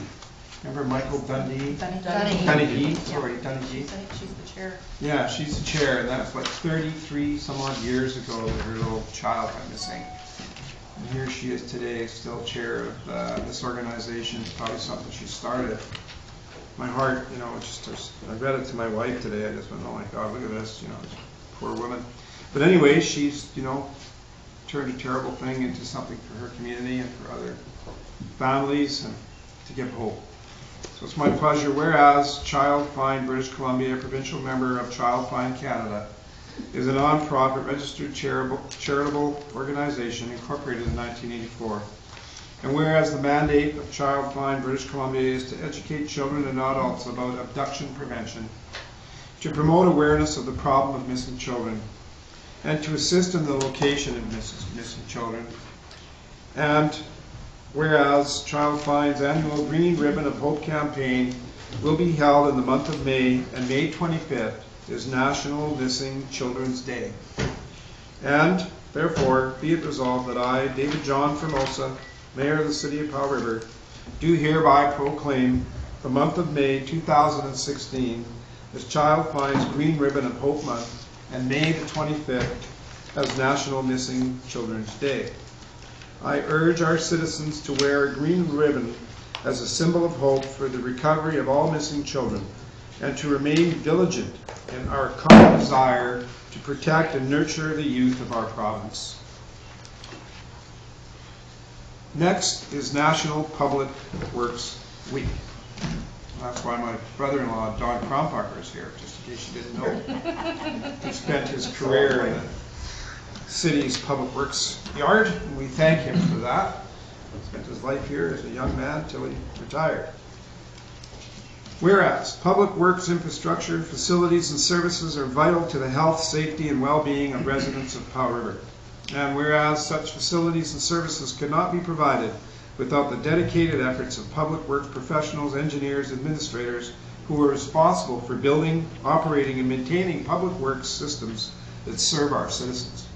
Remember Michael Dundee? Dundee, sorry, Dundee. She's the chair. Yeah, she's the chair, and that's like 33 some odd years ago that her little child went missing. And here she is today, still chair of this organization. It's probably something she started. My heart, you know, I read it to my wife today. I just went, oh my God, look at this, you know, this poor woman. But anyway, she's, you know, turned a terrible thing into something for her community and for other families and to give hope. So it's my pleasure, whereas Child Find British Columbia, provincial member of Child Find Canada, is a non-profit registered charitable organization incorporated in 1984. And whereas the mandate of Child Find British Columbia is to educate children and adults about abduction prevention, to promote awareness of the problem of missing children, and to assist in the location of missing children. And whereas Child Find's annual Green Ribbon of Hope campaign will be held in the month of May, and May 25th is National Missing Children's Day. And therefore, be it resolved that I, David John Formosa, Mayor of the City of Powell River, do hereby proclaim the month of May 2016 as Child Find's Green Ribbon of Hope Month, and May the 25th as National Missing Children's Day. I urge our citizens to wear a green ribbon as a symbol of hope for the recovery of all missing children, and to remain diligent in our common desire to protect and nurture the youth of our province. Next is National Public Works Week. That's why my brother-in-law, Don Krompacher, is here, just in case you didn't know. He spent his career in the city's public works yard, and we thank him for that. He spent his life here as a young man till he retired. Whereas public works infrastructure, facilities, and services are vital to the health, safety, and well-being of residents of Powell River. And whereas such facilities and services could not be provided without the dedicated efforts of public works professionals, engineers, administrators who are responsible for building, operating, and maintaining public works systems that serve our citizens.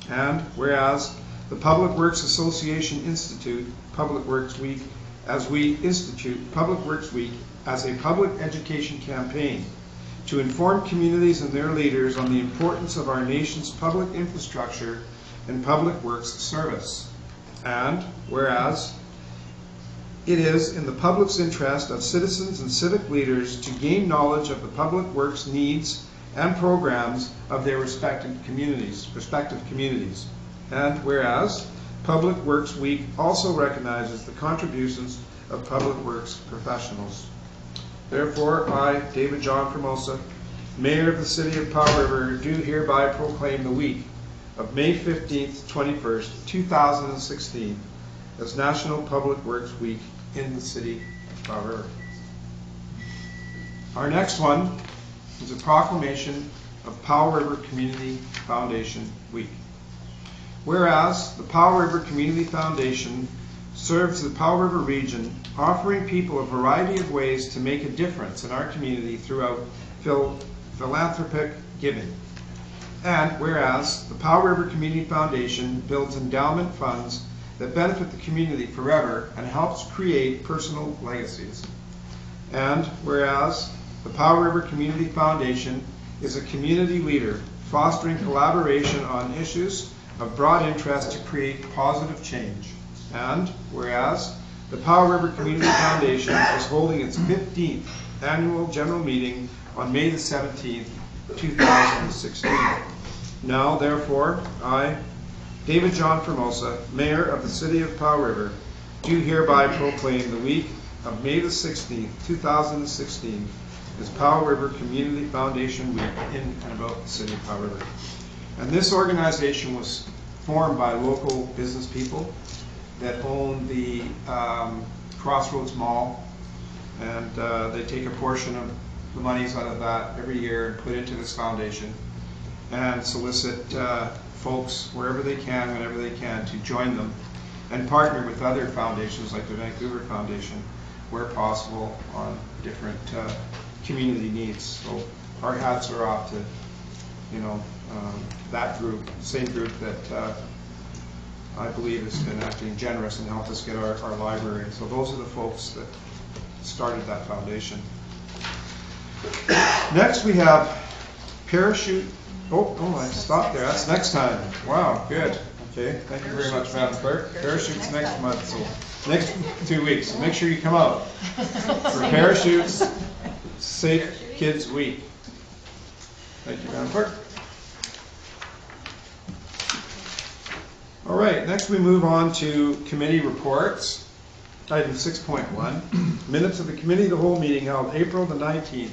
And whereas the Public Works Association Institute Public Works Week, as we institute Public Works Week as a public education campaign to inform communities and their leaders on the importance of our nation's public infrastructure and public works service. And whereas it is in the public's interest of citizens and civic leaders to gain knowledge of the public works needs and programs of their respective communities. And whereas Public Works Week also recognizes the contributions of public works professionals. Therefore, I, David John Formosa, Mayor of the City of Powell River, do hereby proclaim the week of May 15th, 21st, 2016 as National Public Works Week in the City of Powell River. Our next one is a proclamation of Powell River Community Foundation Week. Whereas the Powell River Community Foundation serves the Powell River region, offering people a variety of ways to make a difference in our community throughout philanthropic giving. And whereas the Powell River Community Foundation builds endowment funds that benefit the community forever and helps create personal legacies. And whereas the Powell River Community Foundation is a community leader fostering collaboration on issues of broad interest to create positive change. And whereas the Powell River Community Foundation is holding its 15th annual general meeting on May the 17th, 2016. Now, therefore, I, David John Formosa, Mayor of the City of Powell River, do hereby proclaim the week of May the 16th, 2016 as Powell River Community Foundation Week in and about the City of Powell River. And this organization was formed by local business people that own the Crossroads Mall, and they take a portion of the monies out of that every year and put into this foundation and solicit folks wherever they can, whenever they can, to join them and partner with other foundations like the Vancouver Foundation where possible on different community needs. So our hats are off to, that group, same group that I believe, has been acting generous and helped us get our library. So those are the folks that started that foundation. Next we have parachute. Oh, I stopped there. That's next time. Wow, good. Okay, thank you very much, Madam Clerk. Parachutes next month, so next 2 weeks. So make sure you come out for Parachutes Safe Kids Week. Thank you, Madam Clerk. All right, next we move on to committee reports. Item 6.1, minutes of the committee of the whole meeting held April the 19th,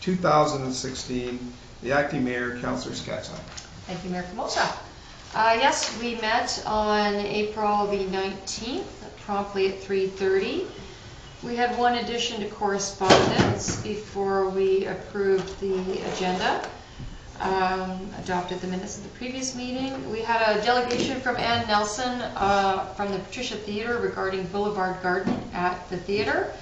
2016. The acting mayor, Councillor Skatsai. Thank you, Mayor Camosa. Yes, we met on April the 19th, promptly at 3:30. We had one addition to correspondence before we approved the agenda. Adopted the minutes of the previous meeting. We had a delegation from Ann Nelson from the Patricia Theatre regarding Boulevard Garden at the theatre.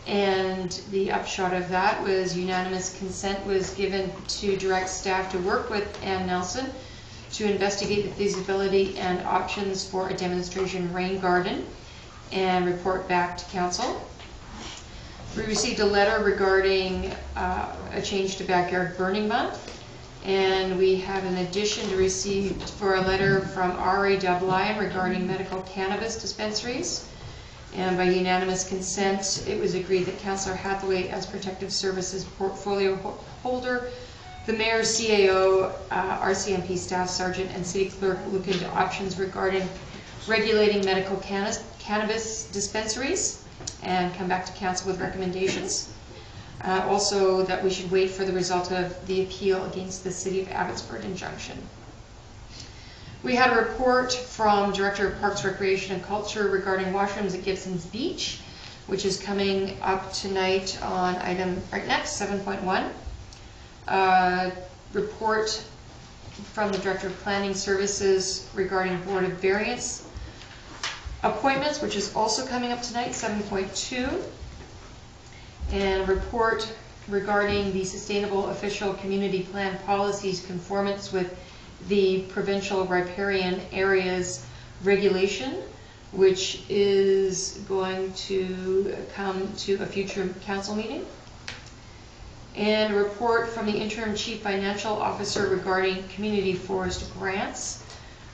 And the upshot of that was unanimous consent was given to direct staff to work with Ann Nelson to investigate the feasibility and options for a demonstration rain garden and report back to council. We received a letter regarding a change to backyard burning month. And we have an addition to receive for a letter from R.A. Dublion regarding medical cannabis dispensaries. And by unanimous consent, it was agreed that Councillor Hathaway, as Protective Services portfolio holder, the Mayor's CAO, RCMP Staff Sergeant, and City Clerk look into options regarding regulating medical cannabis dispensaries and come back to Council with recommendations. Also, that we should wait for the result of the appeal against the City of Abbotsford injunction. We had a report from Director of Parks, Recreation and Culture regarding washrooms at Gibson's Beach, which is coming up tonight on item right next, 7.1. Report from the Director of Planning Services regarding Board of Variance appointments, which is also coming up tonight, 7.2. And a report regarding the Sustainable Official Community Plan Policies conformance with the Provincial Riparian Areas Regulation, which is going to come to a future council meeting. And a report from the Interim Chief Financial Officer regarding Community Forest Grants,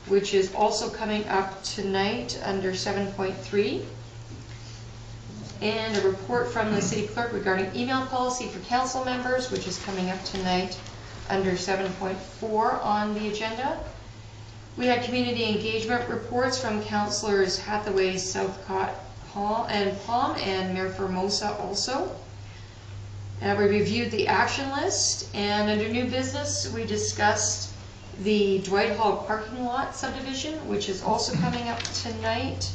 which is also coming up tonight under 7.3. And a report from the City Clerk regarding email policy for council members, which is coming up tonight under 7.4 on the agenda. We had community engagement reports from Councillors Hathaway, Southcott, Palm, and Mayor Formosa also. We reviewed the action list, and under new business, we discussed the Dwight Hall parking lot subdivision, which is also coming up tonight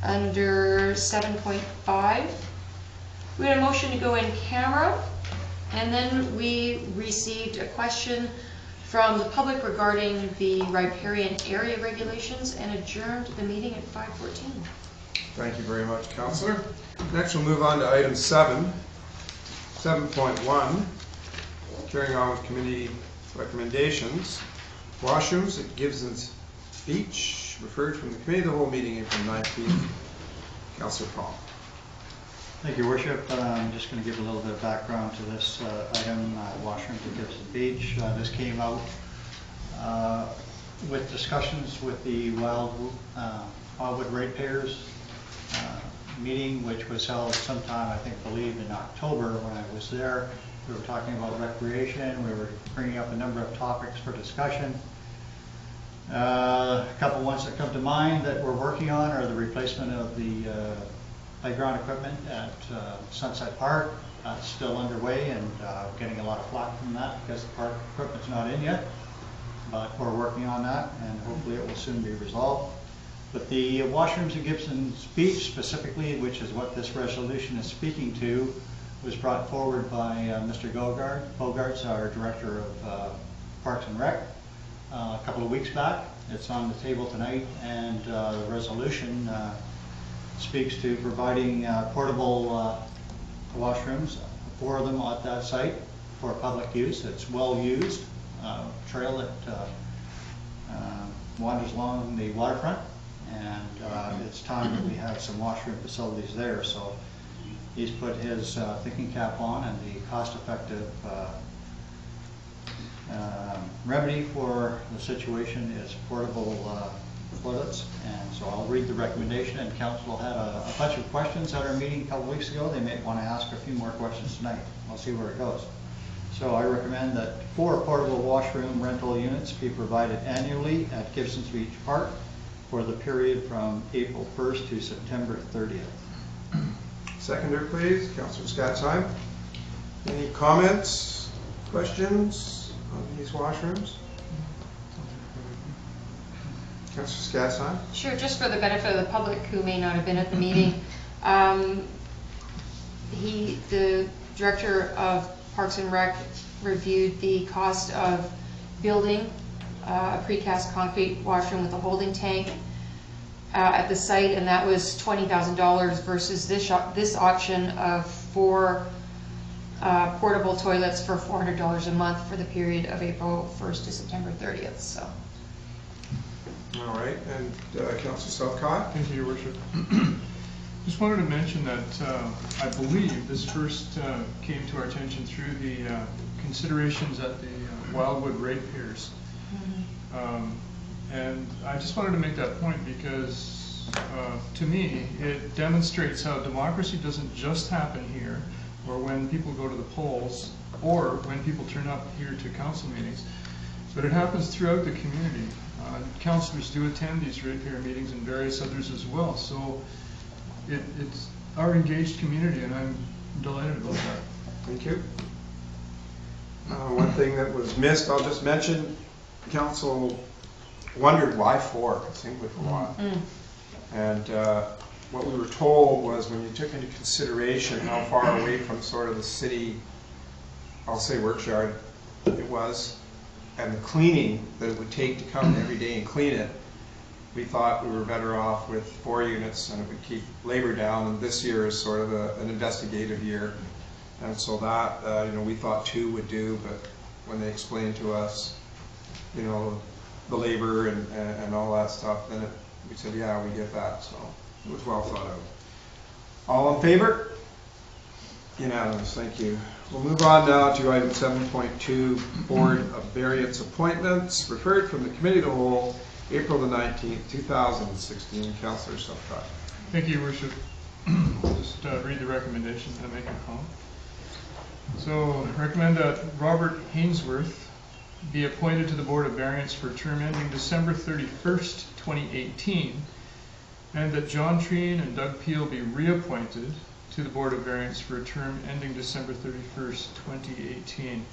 under 7.5. We had a motion to go in camera, and then we received a question from the public regarding the riparian area regulations and adjourned the meeting at 5:14. Thank you very much, Councillor. Next we'll move on to item 7.1, carrying on with committee recommendations. Washrooms at Gibson's Beach, referred from the committee of the whole meeting April 19th. Councillor Paul. Thank you, Worship. I'm just going to give a little bit of background to this item, washrooms at Gibson Beach. This came out with discussions with the Wildwood Ratepayers meeting, which was held sometime, I believe in October when I was there. We were talking about recreation. We were bringing up a number of topics for discussion. A couple ones that come to mind that we're working on are the replacement of the playground equipment at Sunset Park. That's still underway and getting a lot of flack from that because the park equipment's not in yet. But we're working on that and hopefully it will soon be resolved. But the washrooms at Gibson's Beach specifically, which is what this resolution is speaking to, was brought forward by Mr. Bogarts, our Director of Parks and Rec, a couple of weeks back. It's on the table tonight, and the resolution speaks to providing portable washrooms, 4 of them at that site for public use. It's well used trail that wanders along the waterfront, and it's time that we have some washroom facilities there. So he's put his thinking cap on, and the cost-effective remedy for the situation is portable toilets. And so I'll read the recommendation, and council had a bunch of questions at our meeting a couple weeks ago. They may want to ask a few more questions tonight. We'll see where it goes. So I recommend that 4 portable washroom rental units be provided annually at Gibsons Beach Park for the period from April 1st to September 30th. Seconder, please. Councillor Scatsheim. Any comments, questions on these washrooms? Councillor Scatsheim. Sure, just for the benefit of the public who may not have been at the meeting, the Director of Parks and Rec reviewed the cost of building a precast concrete washroom with a holding tank at the site, and that was $20,000 versus this option of 4 portable toilets for $400 a month for the period of April 1st to September 30th. So. All right, and Councillor Southcott. Thank you, Your Worship. Just wanted to mention that I believe this first came to our attention through the considerations at the Wildwood ratepayers. And I just wanted to make that point because to me it demonstrates how democracy doesn't just happen here or when people go to the polls or when people turn up here to council meetings, but it happens throughout the community. Councillors do attend these ratepayer meetings and various others as well. So it's our engaged community, and I'm delighted about that. Thank you. One thing that was missed, I'll just mention, council wondered why 4, it seemed like a lot. And what we were told was when you took into consideration how far away from sort of the city, I'll say work yard it was, and the cleaning that it would take to come every day and clean it, we thought we were better off with 4 units and it would keep labor down. And this year is sort of an investigative year. And so that, we thought 2 would do, but when they explained to us, the labor and all that stuff, then we said, yeah, we get that. So it was well thought out. All in favor? Unanimous, thank you. We'll move on now to item 7.2, Board of Variance Appointments, referred from the Committee of the Whole, April the 19th, 2016. Councillor Southcott. Thank you, Your Worship. Just read the recommendation and make a comment. So, recommend that Robert Hainsworth be appointed to the Board of Variance for a term ending December 31st, 2018, and that John Treen and Doug Peel be reappointed to the Board of Variance for a term ending December 31st, 2018.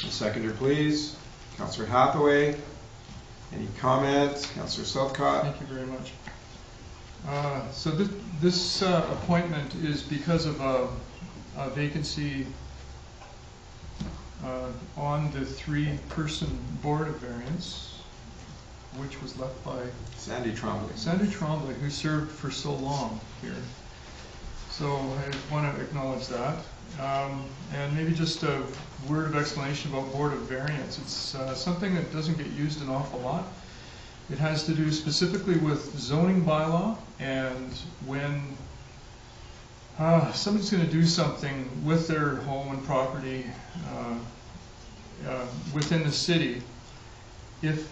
Seconder, please. Councillor Hathaway. Any comments? Councillor Southcott. Thank you very much. So this appointment is because of a vacancy on the 3-person Board of Variance, which was left by Sandy Trombley. Sandy Trombley, who served for so long here. So I want to acknowledge that. And maybe just a word of explanation about Board of Variance. It's something that doesn't get used an awful lot. It has to do specifically with zoning bylaw, and when somebody's going to do something with their home and property within the city, if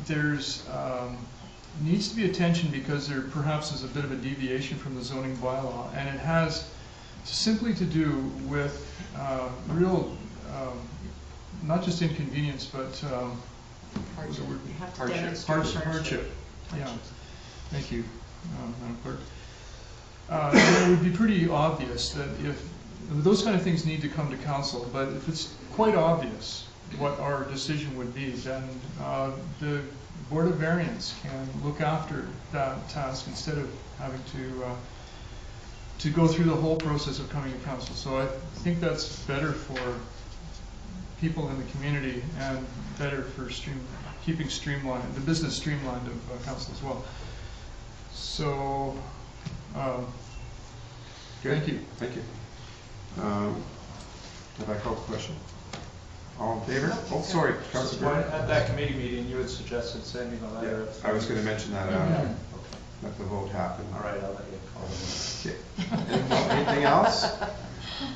there's needs to be attention because there perhaps is a bit of a deviation from the zoning bylaw, and it has simply to do with real, not just inconvenience, but hardship. Yeah, thank you, Madam Clerk. It would be pretty obvious that if those kind of things need to come to council, but if it's quite obvious what our decision would be, then the Board of Variance can look after that task instead of having to go through the whole process of coming to council. So I think that's better for people in the community and better for keeping the business streamlined of council as well. So thank you. Thank you. Have I called the question? All in favor? Oh, sorry, Councillor Burr. At that committee meeting, you had suggested sending a letter. Yeah, I was gonna mention that after, let the vote happen. All right, I'll let you call it. Okay. Anything else?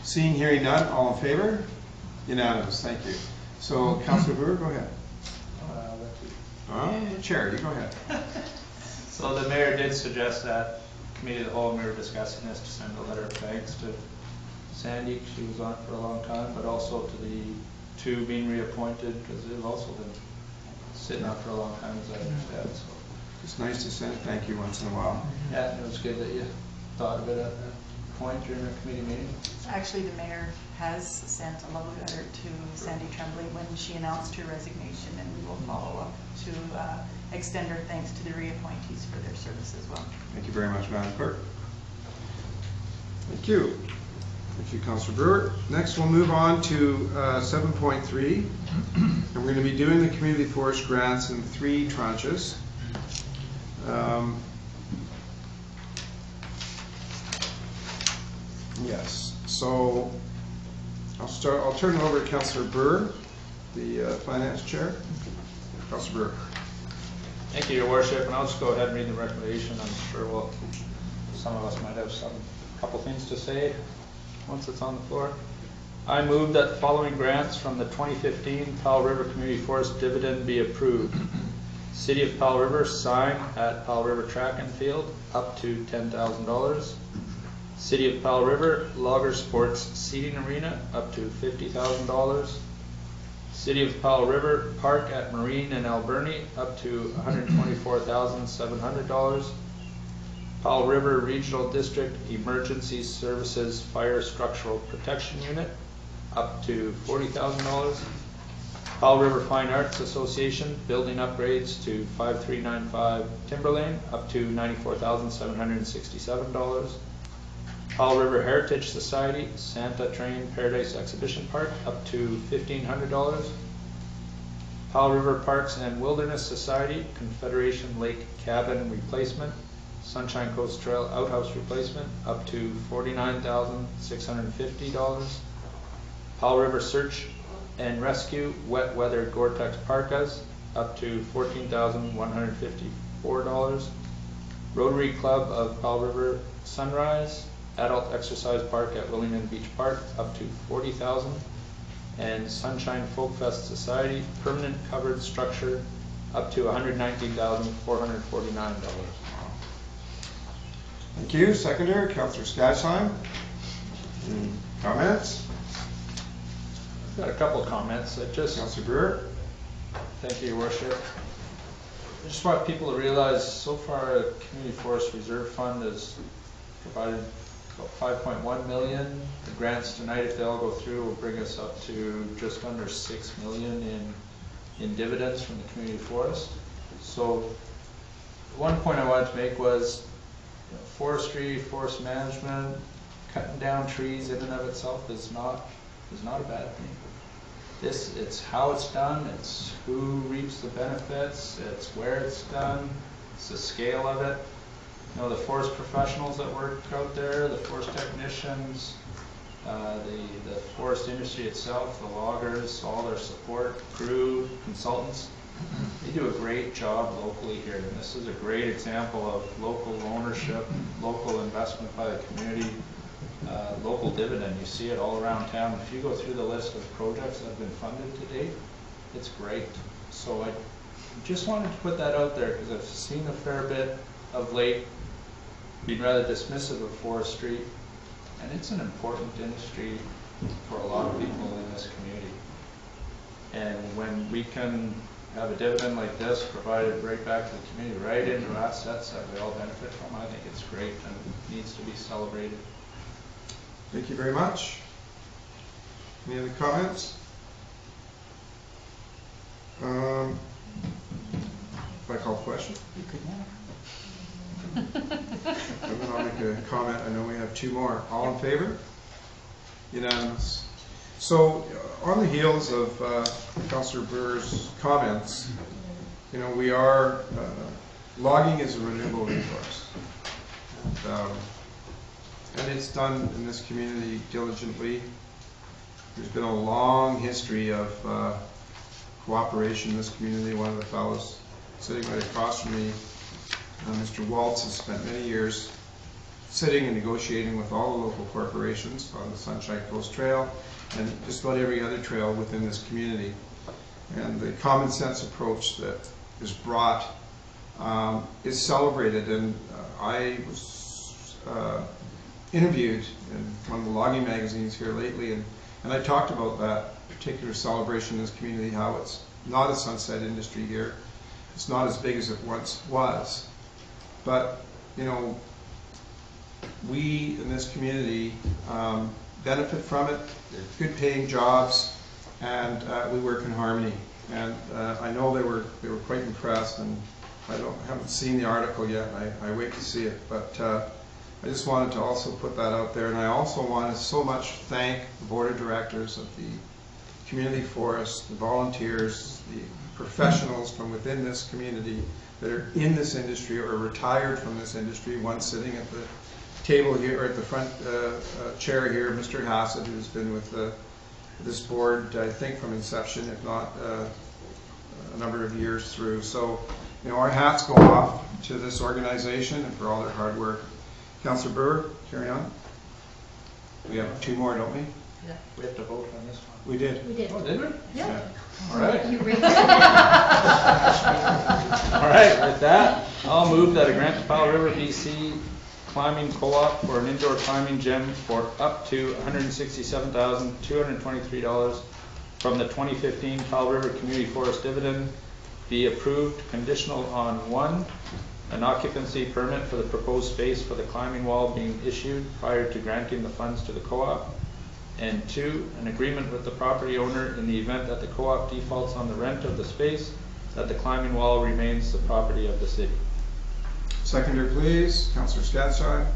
Seeing, hearing none, all in favor? Unanimous, thank you. So, Councillor Brewer, go ahead. The chair, you go ahead. So the mayor did suggest that committee of the whole, and we were discussing this, to send a letter of thanks to Sandy, she was on for a long time, but also to the two being reappointed, because they've also been sitting on for a long time, as I understand, so. It's nice to send a thank you once in a while. Yeah, and it was good that you thought of it at that point during the committee meeting. Actually, the mayor has sent a lovely letter to Sandy Tremblay when she announced her resignation, and we will follow up to extend our thanks to the reappointees for their service as well. Thank you very much, Madam Clerk. Thank you. Thank you, Councillor Brewer. Next, we'll move on to 7.3, and we're going to be doing the community forest grants in 3 tranches. Yes, so I'll turn it over to Councillor Brewer, the Finance Chair. Councillor Brewer. Thank you, Your Worship, and I'll just go ahead and read the recommendation. I'm sure some of us might have couple things to say once it's on the floor. I move that the following grants from the 2015 Powell River Community Forest dividend be approved. City of Powell River sign at Powell River Track and Field up to $10,000. City of Powell River Logger Sports Seating Arena up to $50,000. City of Powell River Park at Marine and Alberni up to $124,700. Powell River Regional District Emergency Services Fire Structural Protection Unit up to $40,000. Powell River Fine Arts Association building upgrades to 5395 Timberlane up to $94,767. Powell River Heritage Society Santa Train Paradise Exhibition Park up to $1,500. Powell River Parks and Wilderness Society Confederation Lake Cabin Replacement Sunshine Coast Trail Outhouse Replacement up to $49,650. Powell River Search and Rescue Wet Weather Gore-Tex Parkas up to $14,154. Rotary Club of Powell River Sunrise Adult Exercise Park at Willingdon Beach Park up to $40,000. And Sunshine Folk Fest Society Permanent Covered Structure up to $119,449. Thank you. Seconder, Councillor Skysheim. Any comments? I've got a couple of comments. Councillor Brewer. Thank you, Your Worship. I just want people to realize so far the Community Forest Reserve Fund has provided about $5.1 million. The grants tonight, if they all go through, will bring us up to just under $6 million in dividends from the community forest. So one point I wanted to make was forestry, forest management, cutting down trees in and of itself is not a bad thing. It's how it's done, it's who reaps the benefits, it's where it's done, it's the scale of it. You know, the forest professionals that work out there, the forest technicians, the forest industry itself, the loggers, all their support, crew, consultants, they do a great job locally here. And this is a great example of local ownership, local investment by the community, local dividend. You see it all around town. If you go through the list of projects that have been funded to date, it's great. So I just wanted to put that out there because I've seen a fair bit of late being rather dismissive of forestry, and it's an important industry for a lot of people in this community. And when we can have a dividend like this provided right back to the community, right into assets that we all benefit from, I think it's great and needs to be celebrated. Thank you very much. Any other comments? If I call the question? You could now. And then I'll make a comment. I know we have 2 more. All in favor? Unanimous. So on the heels of Councillor Brewer's comments, you know, we are, logging is a renewable resource. And it's done in this community diligently. there's been a long history of cooperation in this community. One of the fellows sitting right across from me, Mr. Waltz, has spent many years sitting and negotiating with all the local corporations on the Sunshine Coast Trail and just about every other trail within this community. And the common sense approach that is brought is celebrated. And I was interviewed in one of the logging magazines here lately, and I talked about that particular celebration in this community, how it's not a sunset industry here. It's not as big as it once was. But, you know, we in this community benefit from it. They're good paying jobs, and we work in harmony. And I know they were quite impressed, and I haven't seen the article yet. I wait to see it, but I just wanted to also put that out there. And I also want to so much thank the board of directors of the community forest, the volunteers, the professionals from within this community that are in this industry or retired from this industry. One sitting at the table here, or at the front chair here, Mr. Hassett, who's been with this board, I think, from inception, if not a number of years through. So, you know, our hats go off to this organization and for all their hard work. Councillor Brewer, carry on. We have two more, don't we? Yeah. We have to vote on this one. We did. We did. Oh, did we? Yeah. All right. You read it. All right, with that, I'll move that a grant to Powell River BC Climbing Co-op for an indoor climbing gym for up to $167,223 from the 2015 Powell River Community Forest dividend be approved, conditional on 1, an occupancy permit for the proposed space for the climbing wall being issued prior to granting the funds to the co-op, and 2, an agreement with the property owner in the event that the co-op defaults on the rent of the space, that the climbing wall remains the property of the city. Seconder, please. Councillor Skatsheim.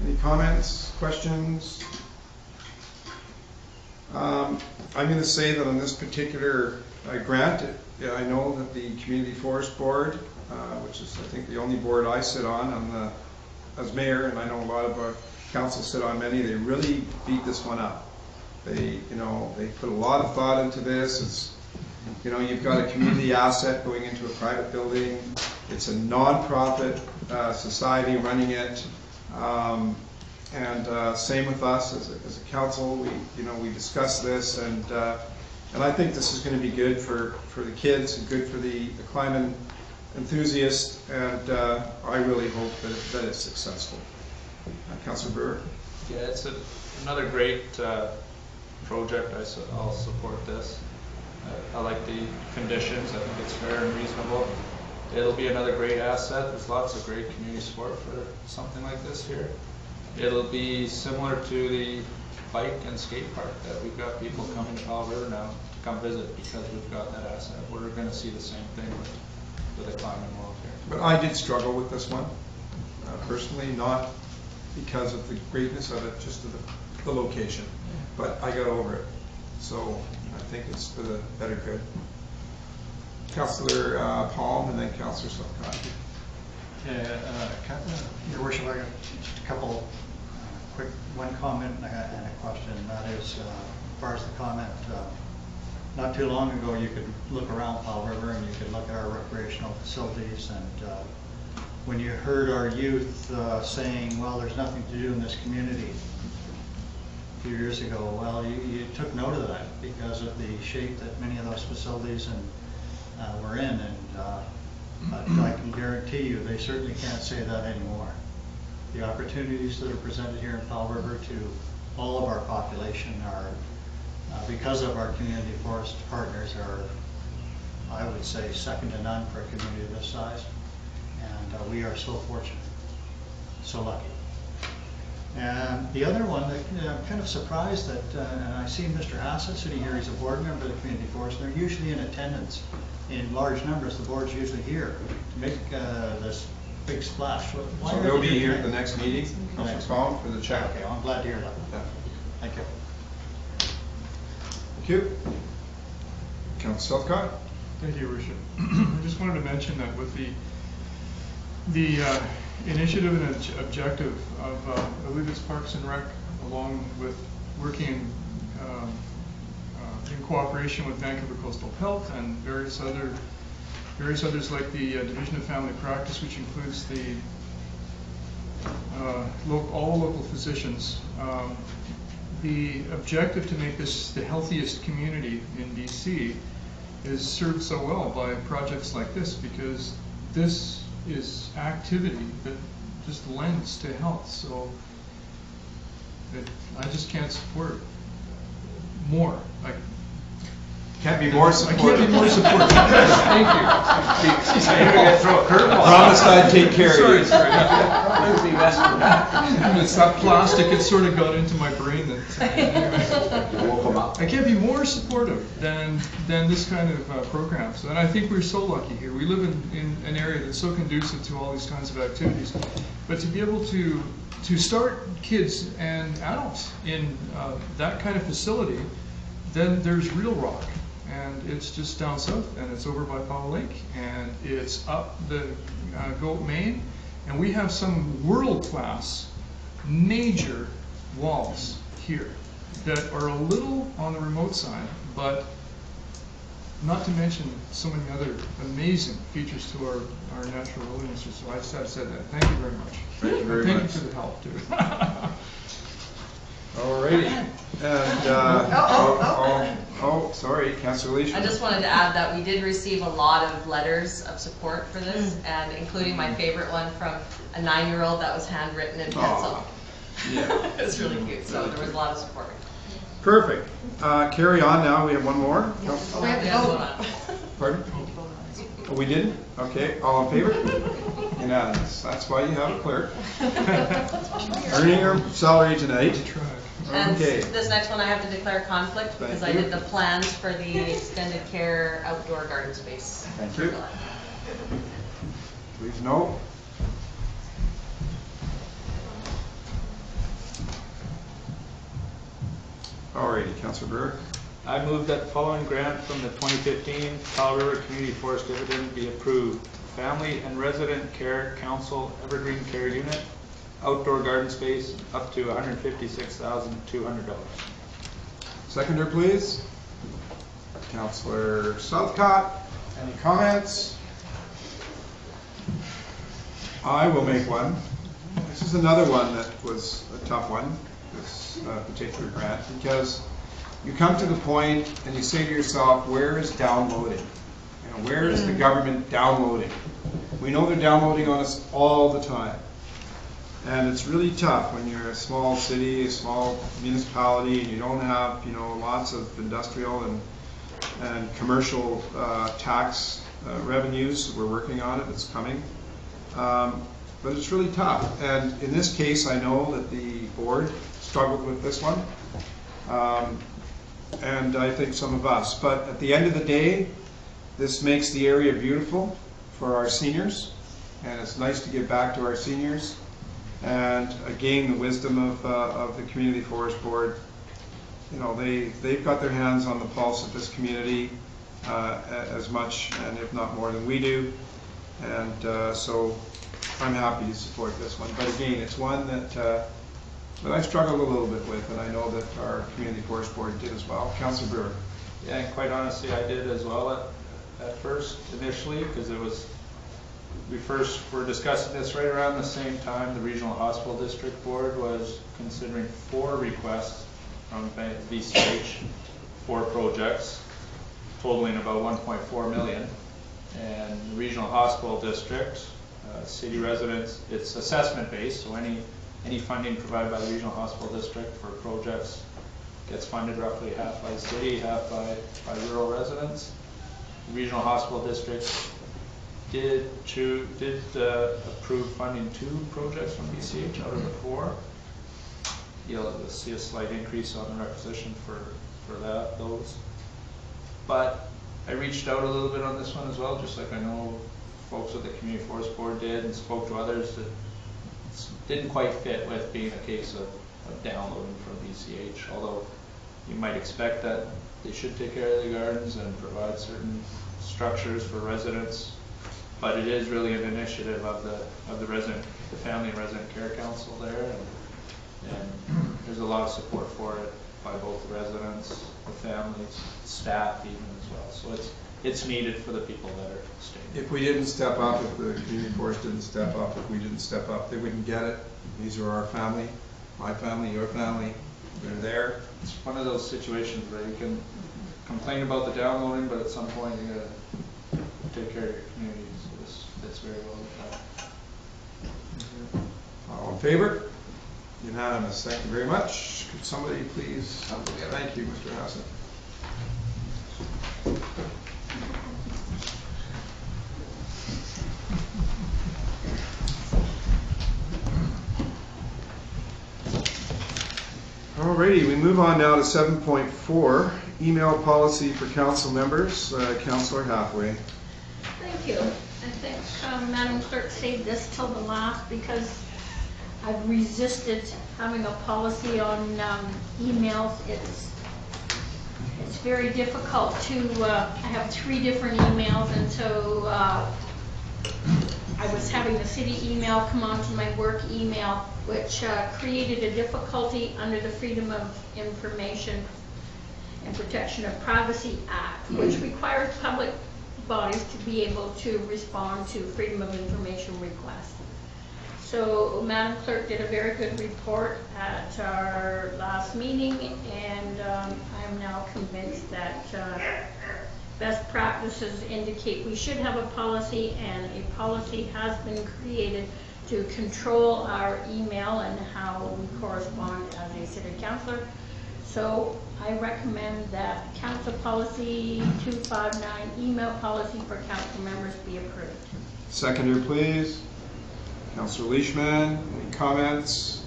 Any comments, questions? I'm going to say that on this particular grant, I know that the Community Forest Board, which is I think the only board I sit on as mayor, and I know a lot of our councils sit on many, they really beat this one up. They put a lot of thought into this. It's, you know, you've got a community asset going into a private building. It's a non-profit society running it, and same with us as a council. We discuss this, and I think this is going to be good for the kids and good for the climbing enthusiasts, and I really hope that it's successful. Councillor Brewer. Yeah, it's another great project. I'll support this. I like the conditions. I think it's fair and reasonable. It'll be another great asset. There's lots of great community support for something like this here. It'll be similar to the bike and skate park that we've got people coming to Powell River now to come visit because we've got that asset. We're going to see the same thing with the climbing wall here. But I did struggle with this one, personally, not because of the greatness of it, just the location. But I got over it. So I think it's for the better good. Councillor Palm, and then Councillor Slipcott. Your Worship, I got just a couple one comment and a question. That is, as far as the comment, not too long ago you could look around Powell River and you could look at our recreational facilities, and when you heard our youth saying, well, there's nothing to do in this community a few years ago, well, you took note of that because of the shape that many of those facilities were in, and I can guarantee you they certainly can't say that anymore. The opportunities that are presented here in Powell River to all of our population are, because of our community forest partners, are, I would say, second to none for a community this size. And we are so fortunate, so lucky. And the other one that I'm kind of surprised that, and I see Mr. Hassett sitting here, he's a board member of the Community Forest, and they're usually in attendance in large numbers. The board's usually here to make this big splash. Why So they'll be here at the next meeting, Councillor Palm, for the check. Okay, I'm glad to hear that. Yeah. Thank you. Thank you. Councillor Slipcott. Thank you, Your Worship. I just wanted to mention that with the initiative and objective of, I believe it's Parks and Rec, along with working in cooperation with Vancouver Coastal Health and various others like the Division of Family Practice, which includes the all local physicians. The objective to make this the healthiest community in BC is served so well by projects like this, because this is activity that just lends to health. So I just can't support more. Can't be more I supportive. can't be more supportive. Thank you. Promised I'd take care of you. Sorry. It's that plastic, it sort of got into my brain that, I can't be more supportive than this kind of programs. And I think we're so lucky here. We live in an area that's so conducive to all these kinds of activities. But to be able to start kids and adults in that kind of facility, then there's Real Rock. And it's just down south, and it's over by Powell Lake, and it's up the Goat Main, and we have some world-class major walls here that are a little on the remote side, but not to mention so many other amazing features to our natural wildernesses. So I just have said that. Thank you very much. Thank you very Thank much. you for the help, too. Alrighty. And, sorry, Councillor Leash. I just wanted to add that we did receive a lot of letters of support for this, and including my favorite one from a 9-year-old that was handwritten in pencil. Yeah. It was really cute, so there was a lot of support. Perfect. Carry on now. We have one more. We have to vote on it. Pardon? Oh, we didn't? Okay. All in favor? Unanimous. That's why you have a clerk. Earning her salary tonight. And Okay. this next one I have to declare conflict because I Thank you. did the plans for the extended care outdoor garden space. Thank you. Please note. Alrighty, Councillor Brewer. I move that the following grant from the 2015 Powell River Community Forest Dividend be approved. Family and Resident Care Council Evergreen Care Unit, outdoor garden space, up to $156,200. Seconder, please. Councillor Southcott, any comments? I will make one. This is another one that was a tough one, this particular grant, because you come to the point and you say to yourself, where is downloading? You know, where is the government downloading? We know they're downloading on us all the time. And it's really tough when you're a small city, a small municipality, and you don't have, you know, lots of industrial and commercial tax revenues. We're working on it, it's coming. But it's really tough. And in this case, I know that the board struggled with this one. And I think some of us. But at the end of the day, this makes the area beautiful for our seniors. And it's nice to give back to our seniors. And again, the wisdom of the Community Forest Board, you know, they've got their hands on the pulse of this community as much, and if not more than we do. And so I'm happy to support this one. But again, it's one that I struggled a little bit with, and I know that our Community Forest Board did as well. Councillor Brewer. Yeah, and quite honestly, I did as well at first, initially, because we first were discussing this right around the same time the Regional Hospital District Board was considering 4 requests from VCH, 4 projects, totaling about 1.4 million. And the Regional Hospital District, city residents, it's assessment based, so any funding provided by the Regional Hospital District for projects gets funded roughly half by the city, half by rural residents. The Regional Hospital District did approve funding 2 projects from BCH out of the 4. You'll see a slight increase on the requisition for those. But I reached out a little bit on this one as well, just like I know folks at the Community Forest Board did, and spoke to others that didn't quite fit with being a case of downloading from BCH, although you might expect that they should take care of the gardens and provide certain structures for residents. But it is really an initiative of the Family and Resident Care Council there, and there's a lot of support for it. by both the residents, the families, staff even as well. So it's needed for the people that are staying. If we didn't step up, if the community force didn't step up, if we didn't step up, they wouldn't get it. These are our family, my family, your family, they're there. It's one of those situations where you can complain about the downloading, but at some point you gotta take care of your community, so this fits very well with that. All in favor? Unanimous. Thank you very much. Could somebody please, thank you, Mr. Hassett. Alrighty, we move on now to 7.4, email policy for council members. Councillor Hathaway. Thank you. I think Madam Clerk saved this till the last because I've resisted having a policy on emails. It's very difficult to, I have 3 different emails, and so I was having the city email come onto my work email, which created a difficulty under the Freedom of Information and Protection of Privacy Act, which requires public bodies to be able to respond to Freedom of Information requests. So Madam Clerk did a very good report at our last meeting, and I am now convinced that best practices indicate we should have a policy, and a policy has been created to control our email and how we correspond as a city councillor. So I recommend that Council Policy 259, email policy for council members, be approved. Seconder, please. Councillor Leishman, any comments?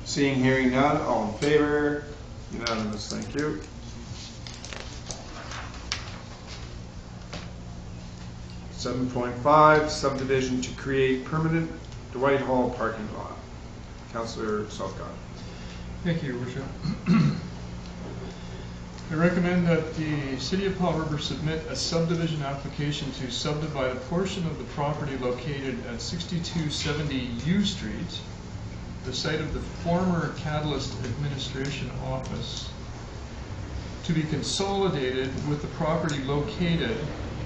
Seeing, hearing none, all in favor? Unanimous, thank you. .5, subdivision to create permanent Dwight Hall parking lot. Councillor Southcott. Thank you, Your Worship. I recommend that the City of Paul River submit a subdivision application to subdivide a portion of the property located at 6270 U Street, the site of the former Catalyst Administration Office, to be consolidated with the property located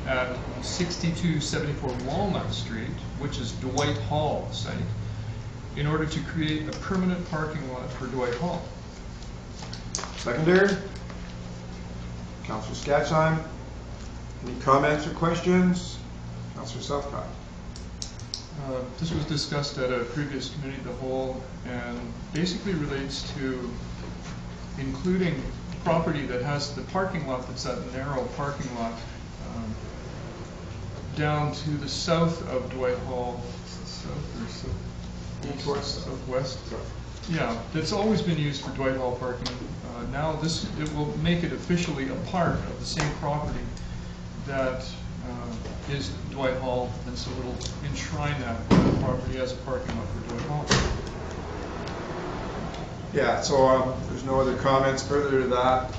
at 6274 Walnut Street, which is Dwight Hall site, in order to create a permanent parking lot for Dwight Hall. Seconder. Councillor Skatsheim. Any comments or questions? Councillor Southcott. This was discussed at a previous committee of the whole, and basically relates to including property that has the parking lot, that's that narrow parking lot down to the south of Dwight Hall. South or southwest? Southwest. Yeah, that's always been used for Dwight Hall parking. Now it will make it officially a part of the same property that is Dwight Hall, and so it'll enshrine that property as a parking lot for Dwight Hall. Yeah, so there's no other comments further to that.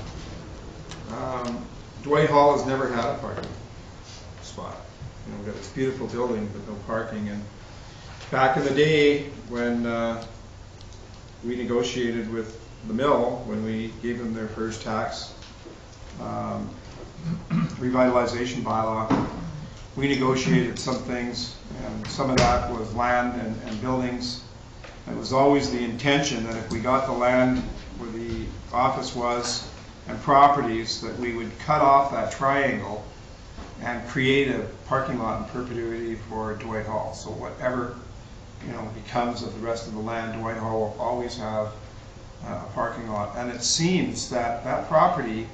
Dwight Hall has never had a parking spot. You know, we've got this beautiful building but no parking. And back in the day when we negotiated with the mill, when we gave them their first tax revitalization bylaw, we negotiated some things, and some of that was land and buildings. It was always the intention that if we got the land where the office was and properties, that we would cut off that triangle and create a parking lot in perpetuity for Dwight Hall. So whatever, you know, becomes of the rest of the land, Dwight Hall will always have a parking lot. And it seems that that property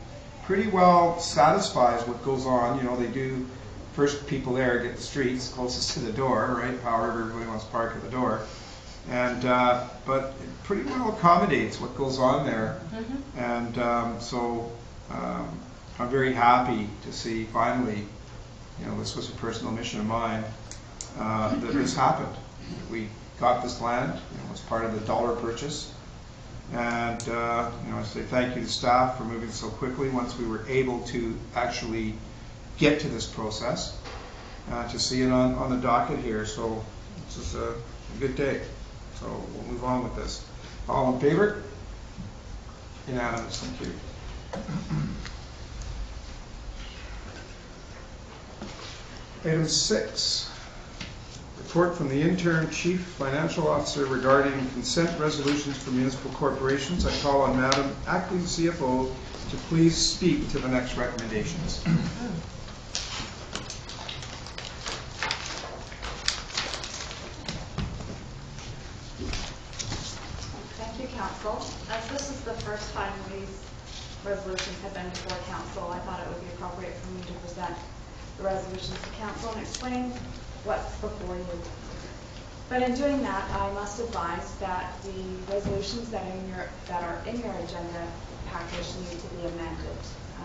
pretty well satisfies what goes on. You know, they do, first people there get the streets closest to the door, right? However, everybody wants to park at the door. And, but it pretty well accommodates what goes on there. Mm-hmm. And so I'm very happy to see finally, you know, this was a personal mission of mine, that this happened. We got this land, you know, as part of the dollar purchase. And, you know, I say thank you to staff for moving so quickly once we were able to actually get to this process, to see it on the docket here. So this is a good day. So we'll move on with this. All in favor? Unanimous, thank you. Item 6, report from the interim chief financial officer regarding consent resolutions for municipal corporations. I call on Madam Acting CFO to please speak to the next recommendations. Thank you, Council. As this is the first time these resolutions have been before Council, I thought it would be appropriate for me to present the resolutions to Council and explain what's before you. But in doing that, I must advise that the resolutions that are in your agenda package need to be amended.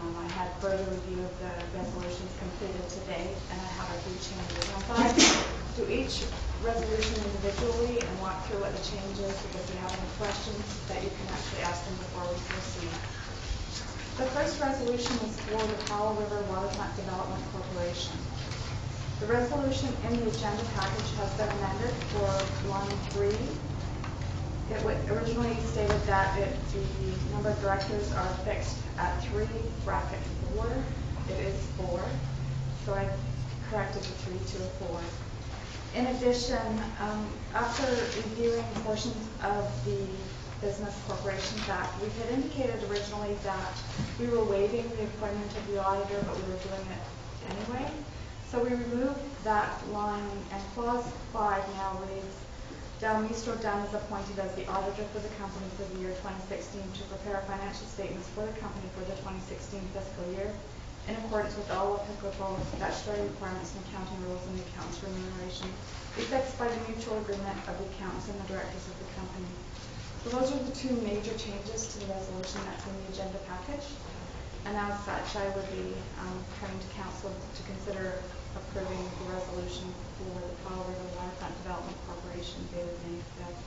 I had further review of the resolutions completed today, and I have a few changes. And I thought I'd do each resolution individually and walk through what the change is, because if you have any questions, that you can actually ask them before we proceed. The first resolution is for the Powell River Waterfront Development Corporation. The resolution in the agenda package has been amended for line 3. It originally stated that the number of directors are fixed at 3, bracket 4. It is 4. So I corrected the 3 to a 4. In addition, after reviewing portions of the Business Corporations Act, we had indicated originally that we were waiving the appointment of the auditor, but we were doing it anyway. So we removed that line, and clause 5 now reads, Dalmistro Dunn is appointed as the auditor for the company for the year 2016 to prepare financial statements for the company for the 2016 fiscal year in accordance with all applicable statutory requirements and accounting rules and the accountant's remuneration, fixed by the mutual agreement of the accountants and the directors of the company. So those are the two major changes to the resolution that's in the agenda package. And as such, I would be coming to Council to consider approving the resolution for the Powell River Waterfront Development Corporation dated May 5th.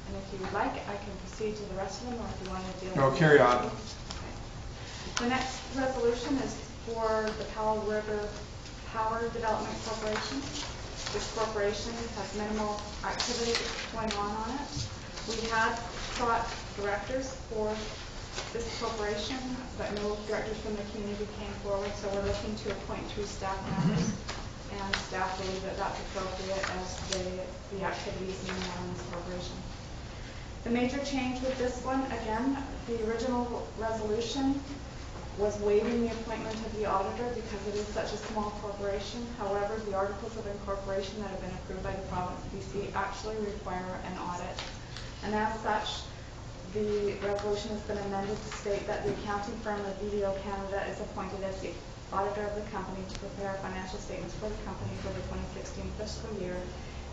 And if you would like, I can proceed to the rest of them, or if you want to deal with No, carry on. Okay. The next resolution is for the Powell River Power Development Corporation. This corporation has minimal activity going on it. We had sought directors for this corporation, but no directors from the community came forward, so we're looking to appoint 3 staff members, and staff believe that that's appropriate as the activities minimal in this corporation. The major change with this one, again, the original resolution was waiving the appointment of the auditor because it is such a small corporation. However, the articles of incorporation that have been approved by the province of BC actually require an audit. And as such, the resolution has been amended to state that the accounting firm of BDO Canada is appointed as the auditor of the company to prepare financial statements for the company for the 2016 fiscal year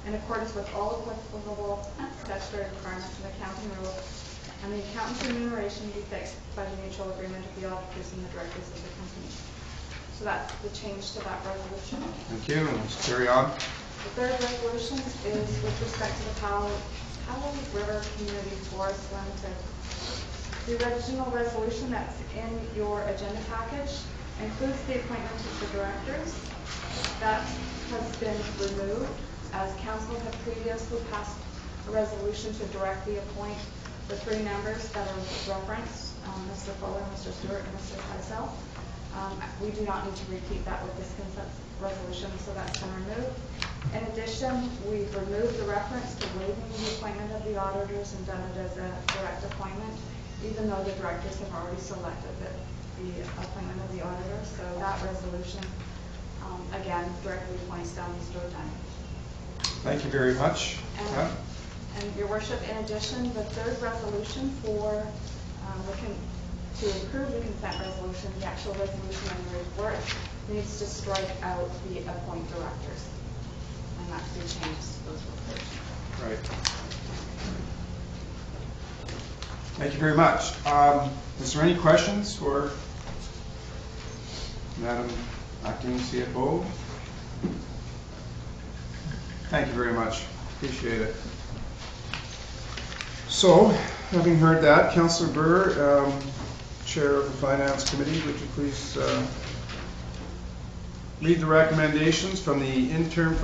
in accordance with all applicable statutory requirements and accounting rules, and the accountant's remuneration be fixed by the mutual agreement of the auditors and the directors of the company. So that's the change to that resolution. Thank you, and let's carry on. The third resolution is with respect to the Powell River Community Forest Limited. The original resolution that's in your agenda package includes the appointment of the directors. That has been removed, as Council had previously passed a resolution to directly appoint the 3 members that are referenced, Mr. Fuller, Mr. Stewart, and Mr. Faisal. We do not need to repeat that with this consent resolution, so that's been removed. In addition, we've removed the reference to waiving the appointment of the auditors and done it as a direct appointment, even though the directors have already selected the appointment of the auditors. So that resolution, again, directly appoints Dalmistro Dunn. Thank you very much. And Your Worship, in addition, the third resolution for to approve the consent resolution, the actual resolution in the report needs to strike out the appoint directors. And that's the changes to those reports. Right. Thank you very much. Is there any questions for Madam Acting CFO? Thank you very much. Appreciate it. So, having heard that, Councillor Burr, Chair of the Finance Committee, would you please read the recommendations from the interim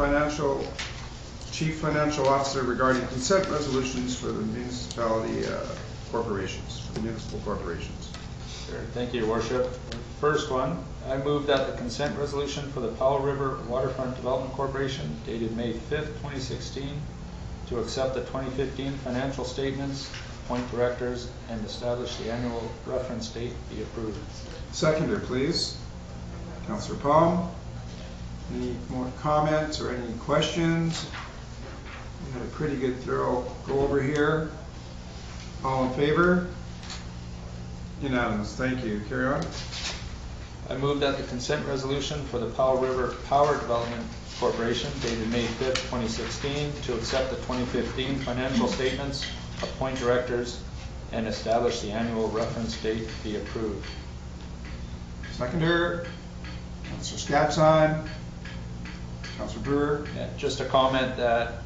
Chief Financial Officer regarding consent resolutions for the municipality corporations, for municipal corporations. Sure, thank you, Your Worship. First one, I move that the consent resolution for the Powell River Waterfront Development Corporation dated May 5th, 2016, to accept the 2015 financial statements, appoint directors, and establish the annual reference date be approved. Seconder, please. Councillor Palm. Any more comments or any questions? We had a pretty good thorough go over here. All in favor? Unanimous. Thank you. Carry on. I move that the consent resolution for the Powell River Power Development Corporation dated May 5th, 2016, to accept the 2015 financial statements, appoint directors, and establish the annual reference date be approved. Seconder. Councillor Scatson. Councillor Brewer. Yeah, just a comment that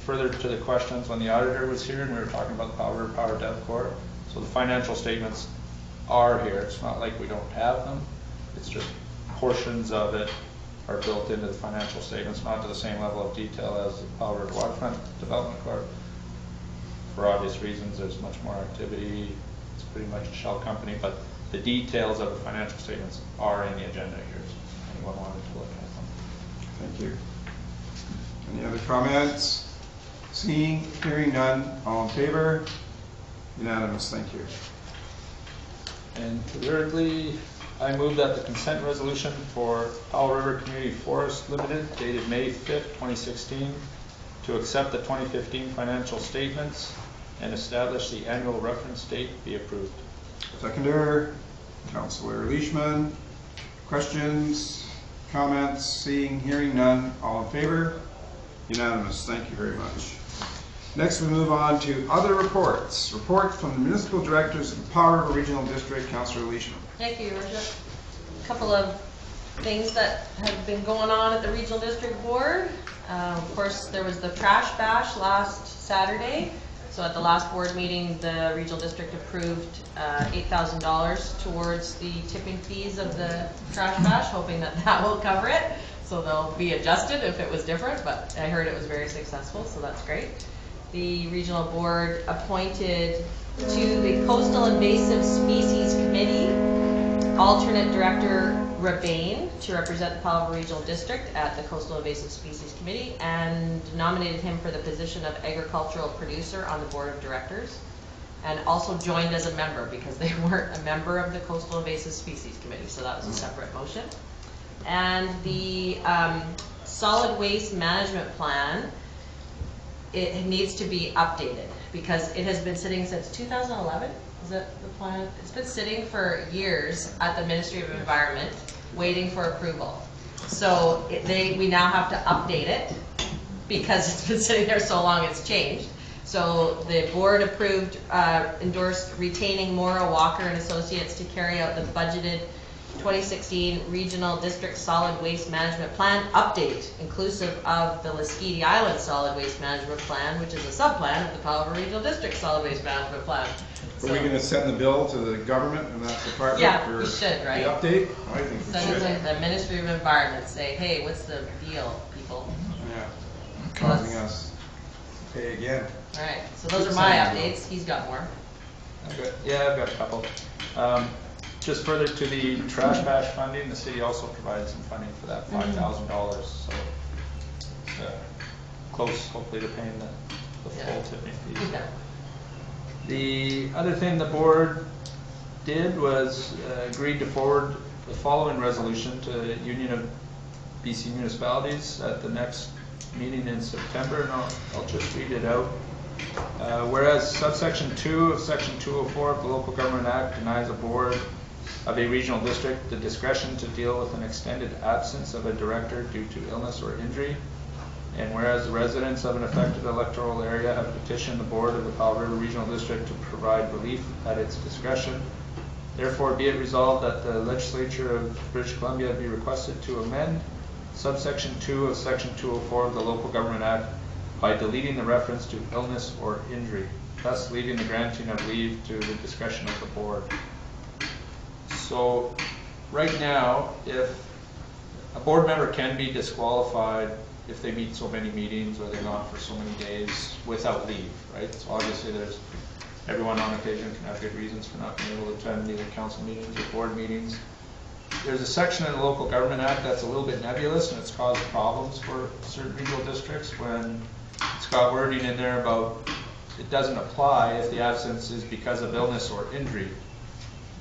further to the questions when the auditor was here and we were talking about the Powell River Power Dev Corp. So the financial statements are here. It's not like we don't have them. It's just portions of it are built into the financial statements, not to the same level of detail as the Powell River Waterfront Development Corp. For obvious reasons, there's much more activity. It's pretty much a shell company, but the details of the financial statements are in the agenda here. So if anyone wanted to look at them. Thank you. Any other comments? Seeing, hearing none, all in favor? Unanimous. Thank you. And thirdly, I move that the consent resolution for Powell River Community Forest Limited dated May 5th, 2016 to accept the 2015 financial statements and establish the annual reference date be approved. Seconder, Councillor Leishman. Questions, comments? Seeing, hearing none, all in favor? Unanimous. Thank you very much. Next, we move on to other reports. Report from the municipal directors of the Powell River Regional District. Councillor Leishman. Thank you, Your Worship. A couple of things that have been going on at the Regional District Board. Of course, there was the trash bash last Saturday. So at the last board meeting, the Regional District approved $8,000 towards the tipping fees of the trash bash, hoping that that will cover it. So they'll be adjusted if it was different, but I heard it was very successful, so that's great. The Regional Board appointed to the Coastal Invasive Species Committee alternate director Rebane to represent the Powell River Regional District at the Coastal Invasive Species Committee, and nominated him for the position of agricultural producer on the board of directors, and also joined as a member because they weren't a member of the Coastal Invasive Species Committee, so that was a separate motion. And the solid waste management plan, it needs to be updated because it has been sitting since 2011. Is that the plan? It's been sitting for years at the Ministry of Environment waiting for approval. So we now have to update it because it's been sitting there so long it's changed. So the board approved, endorsed retaining Maura Walker and Associates to carry out the budgeted 2016 Regional District Solid Waste Management Plan update, inclusive of the Lasqueti Island Solid Waste Management Plan, which is a sub-plan of the Powell River Regional District Solid Waste Management Plan. Are we going to send the bill to the government and that department? Yeah, for we should, right? The update? I think we Send should. it to the Ministry of Environment, say, hey, what's the deal, people? Yeah, causing us to pay again. All right, so those are my updates. He's got more. Okay. Yeah, I've got a couple. Just further to the trash bash funding, the city also provided some funding for that, $5,000. So it's close, hopefully, to paying the full tipping fees. Yeah. The other thing the board did was agreed to forward the following resolution to the Union of BC Municipalities at the next meeting in September, and I'll just read it out. Whereas subsection 2 of section 204 of the Local Government Act denies a board of a regional district the discretion to deal with an extended absence of a director due to illness or injury, and whereas the residents of an affected electoral area have petitioned the board of the Powell River Regional District to provide relief at its discretion, therefore be it resolved that the legislature of British Columbia be requested to amend subsection 2 of section 204 of the Local Government Act by deleting the reference to illness or injury, thus leaving the granting of leave to the discretion of the board. So right now, if a board member can be disqualified if they meet so many meetings or they're gone for so many days without leave, right? So obviously there's everyone on occasion can have good reasons for not being able to attend either council meetings or board meetings. There's a section in the Local Government Act that's a little bit nebulous, and it's caused problems for certain regional districts when it's got wording in there about it doesn't apply if the absence is because of illness or injury.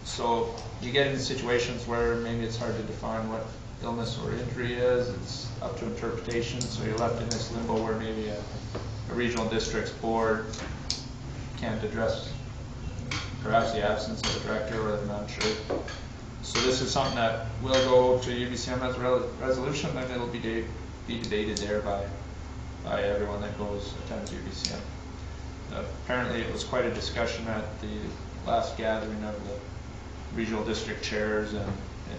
So you get into situations where maybe it's hard to define what illness or injury is. It's up to interpretation, so you're left in this limbo where maybe a regional district's board can't address perhaps the absence of a director, or I'm not sure. So this is something that will go to UBCM as a resolution, and it'll be debated there by everyone that attends UBCM. Apparently it was quite a discussion at the last gathering of the regional district chairs and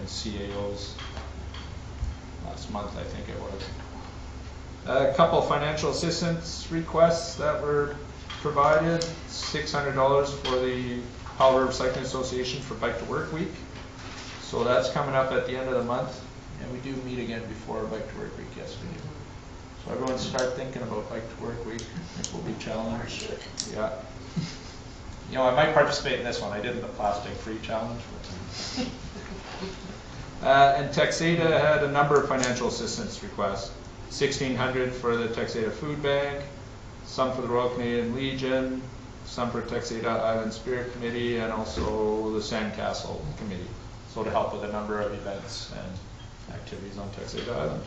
CAOs last month, I think it was. A couple of financial assistance requests that were provided. $600 for the Powell River Cycling Association for Bike to Work Week. So that's coming up at the end of the month, and we do meet again before Bike to Work Week. Yes, we do. So everyone start thinking about Bike to Work Week. It will be challenged. Yeah. You know, I might participate in this one. I did the plastic-free challenge. And Texada had a number of financial assistance requests. $1,600 for the Texada Food Bank, some for the Royal Canadian Legion, some for Texada Island Spirit Committee, and also the Sandcastle Committee. So to help with a number of events and activities on Texada Island.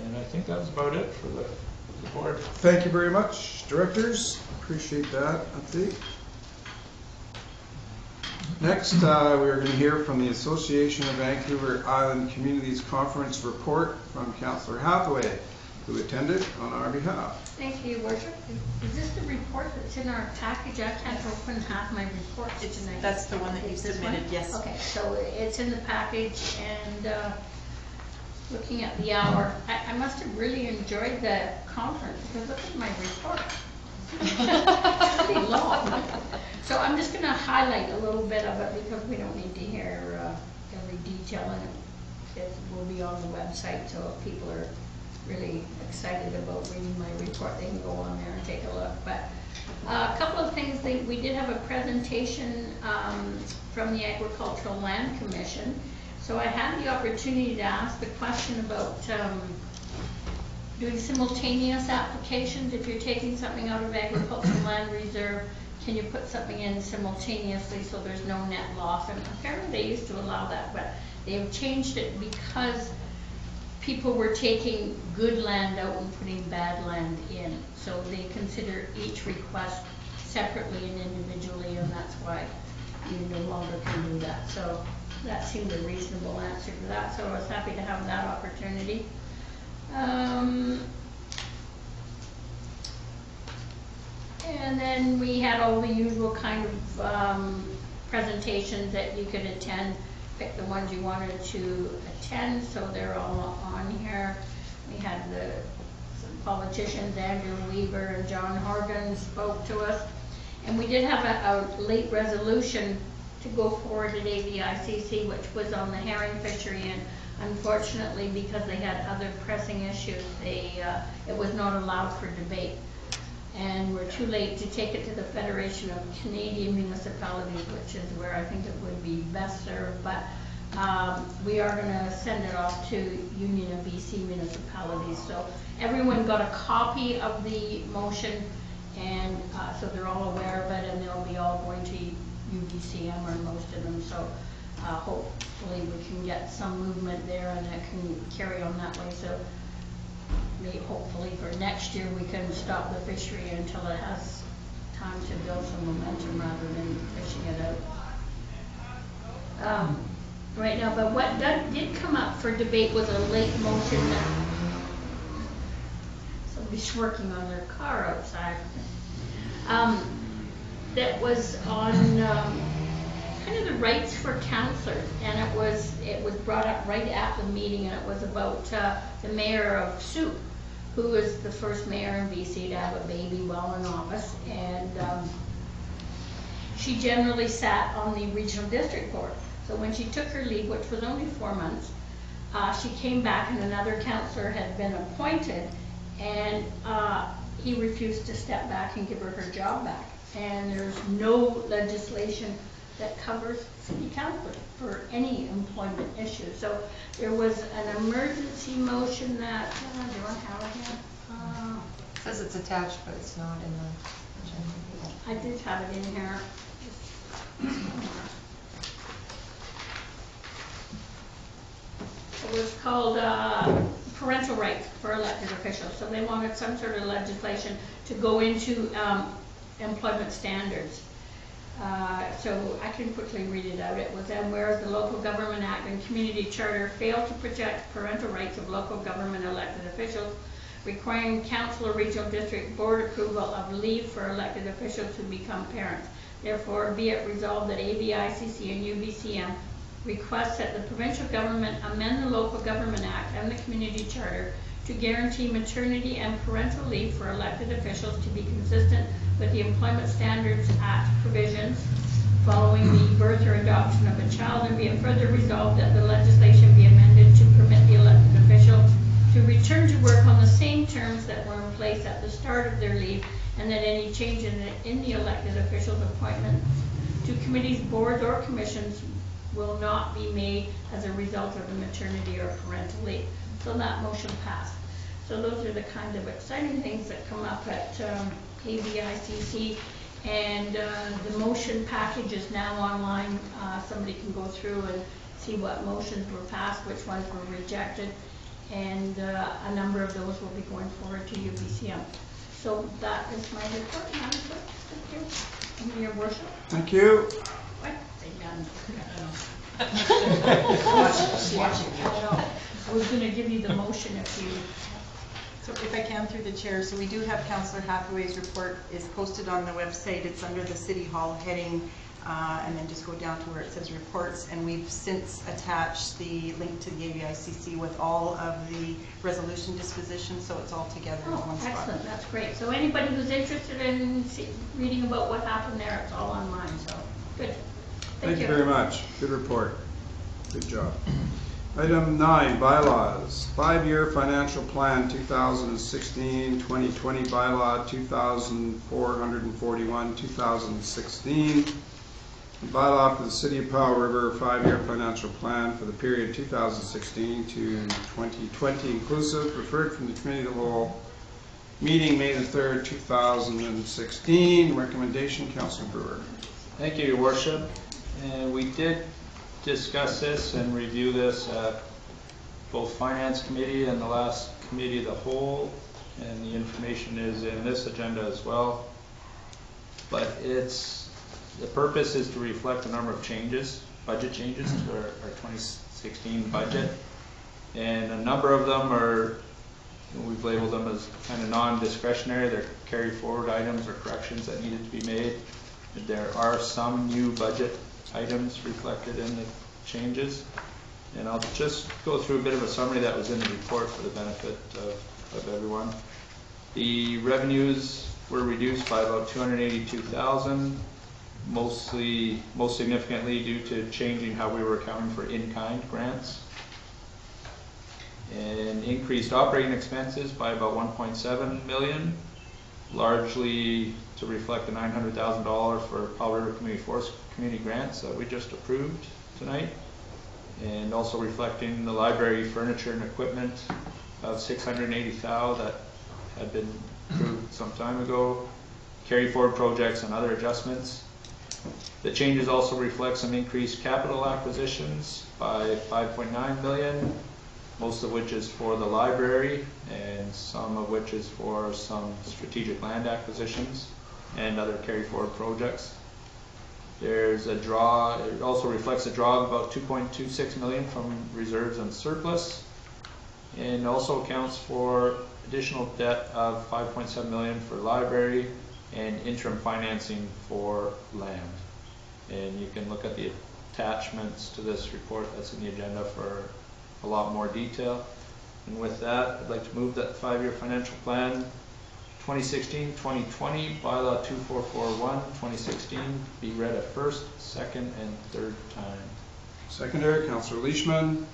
And I think that was about it for the board. Thank you very much, directors. Appreciate that update. Next, we are going to hear from the Association of Vancouver Island Communities Conference report from Councillor Hathaway, who attended on our behalf. Thank you, Worship. Is this the report that's in our package? I can't open half my reports tonight. That's the one that you submitted, yes. Okay, so it's in the package, and looking at the hour, I must have really enjoyed the conference, because look at my report. It's pretty long. So I'm just going to highlight a little bit of it, because we don't need to hear every detail in it. It will be on the website, so if people are really excited about reading my report, they can go on there and take a look. But a couple of things, we did have a presentation from the Agricultural Land Commission. So I had the opportunity to ask the question about doing simultaneous applications. If you're taking something out of Agricultural Land Reserve, can you put something in simultaneously so there's no net loss? And apparently they used to allow that, but they've changed it because people were taking good land out and putting bad land in. So they consider each request separately and individually, and that's why you no longer can do that. So that seemed a reasonable answer to that. So I was happy to have that opportunity. And then we had all the usual kind of presentations that you could attend. Pick the ones you wanted to attend, so they're all on here. We had some politicians, Andrew Weaver and John Horgan spoke to us. And we did have a late resolution to go forward at AVICC, which was on the herring fishery, and unfortunately, because they had other pressing issues, it was not allowed for debate. And we're too late to take it to the Federation of Canadian Municipalities, which is where I think it would be best served. But we are going to send it off to Union of BC Municipalities. So everyone got a copy of the motion, and so they're all aware of it, and they'll be all going to UBCM, or most of them. So hopefully we can get some movement there, and that can carry on that way. So maybe hopefully for next year we can stop the fishery until it has time to build some momentum rather than fishing it out. Right now, but what did come up for debate was a late motion that somebody's working on their car outside. That was on kind of the rights for counselors, and it was brought up right at the meeting, and it was about the mayor of Soup, who is the first mayor in BC to have a baby while in office, and she generally sat on the regional district board. So when she took her leave, which was only 4 months, she came back, and another counselor had been appointed, and he refused to step back and give her her job back. and there's no legislation that covers city council for any employment issue. So there was an emergency motion that, do you want to have it here? It says it's attached, but it's not in the agenda. I did have it in here. It was called parental rights for elected officials. So they wanted some sort of legislation to go into employment standards. So I can quickly read it out. It was, and whereas the Local Government Act and Community Charter fail to protect parental rights of local government elected officials, requiring council or regional district board approval of leave for elected officials to become parents. Therefore, be it resolved that ABICC and UBCM requests that the provincial government amend the Local Government Act and the Community Charter to guarantee maternity and parental leave for elected officials to be consistent with the Employment Standards Act provisions following the birth or adoption of a child, and be it further resolved that the legislation be amended to permit the elected official to return to work on the same terms that were in place at the start of their leave, and that any change in the elected official's appointment to committees, boards, or commissions will not be made as a result of the maternity or parental leave. So that motion passed. So those are the kind of exciting things that come up at ABICC, and the motion package is now online. Somebody can go through and see what motions were passed, which ones were rejected, and a number of those will be going forward to UBCM. So that is my report, Madam Clerk. Thank you. And your worship. Thank you. What? I was going to give you the motion if you... So if I can through the chair, so we do have Councillor Hathaway's report is posted on the website. It's under the City Hall heading, and then just go down to where it says reports, and we've since attached the link to the ABICC with all of the resolution dispositions, so it's all together in one spot. Excellent, that's great. So anybody who's interested in reading about what happened there, it's all online, so good. Thank you very much. Good report. Good job. Item 9, bylaws. 5-year financial plan 2016-2020 bylaw 2441 2016. Bylaw for the City of Powell River 5-year financial plan for the period 2016 to 2020 inclusive, referred from the Committee of the Whole meeting May the 3rd, 2016. Recommendation, Councillor Brewer. Thank you, Your Worship. And we did discuss this and review this at both Finance Committee and the last Committee of the Whole, and the information is in this agenda as well. But the purpose is to reflect a number of changes, budget changes to our 2016 budget, and a number of them are, we've labeled them as kind of non-discretionary. They're carry forward items or corrections that needed to be made. There are some new budget items reflected in the changes, and I'll just go through a bit of a summary that was in the report for the benefit of everyone. The revenues were reduced by about $282,000, most significantly due to changing how we were accounting for in-kind grants, and increased operating expenses by about $1.7 million, largely to reflect the $900,000 for Powell River Community Forest Community grants that we just approved tonight, and also reflecting the library furniture and equipment of $680,000 that had been approved some time ago, carry forward projects and other adjustments. The changes also reflect some increased capital acquisitions by $5.9 million, most of which is for the library and some of which is for some strategic land acquisitions and other carry forward projects. There's a draw, it also reflects a draw of about $2.26 million from reserves and surplus, and also accounts for additional debt of $5.7 million for library and interim financing for land. And you can look at the attachments to this report that's in the agenda for a lot more detail. And with that, I'd like to move that 5-year financial plan 2016-2020 bylaw 2441 2016 be read a first, second, and third time. Seconder, Councillor Leishman.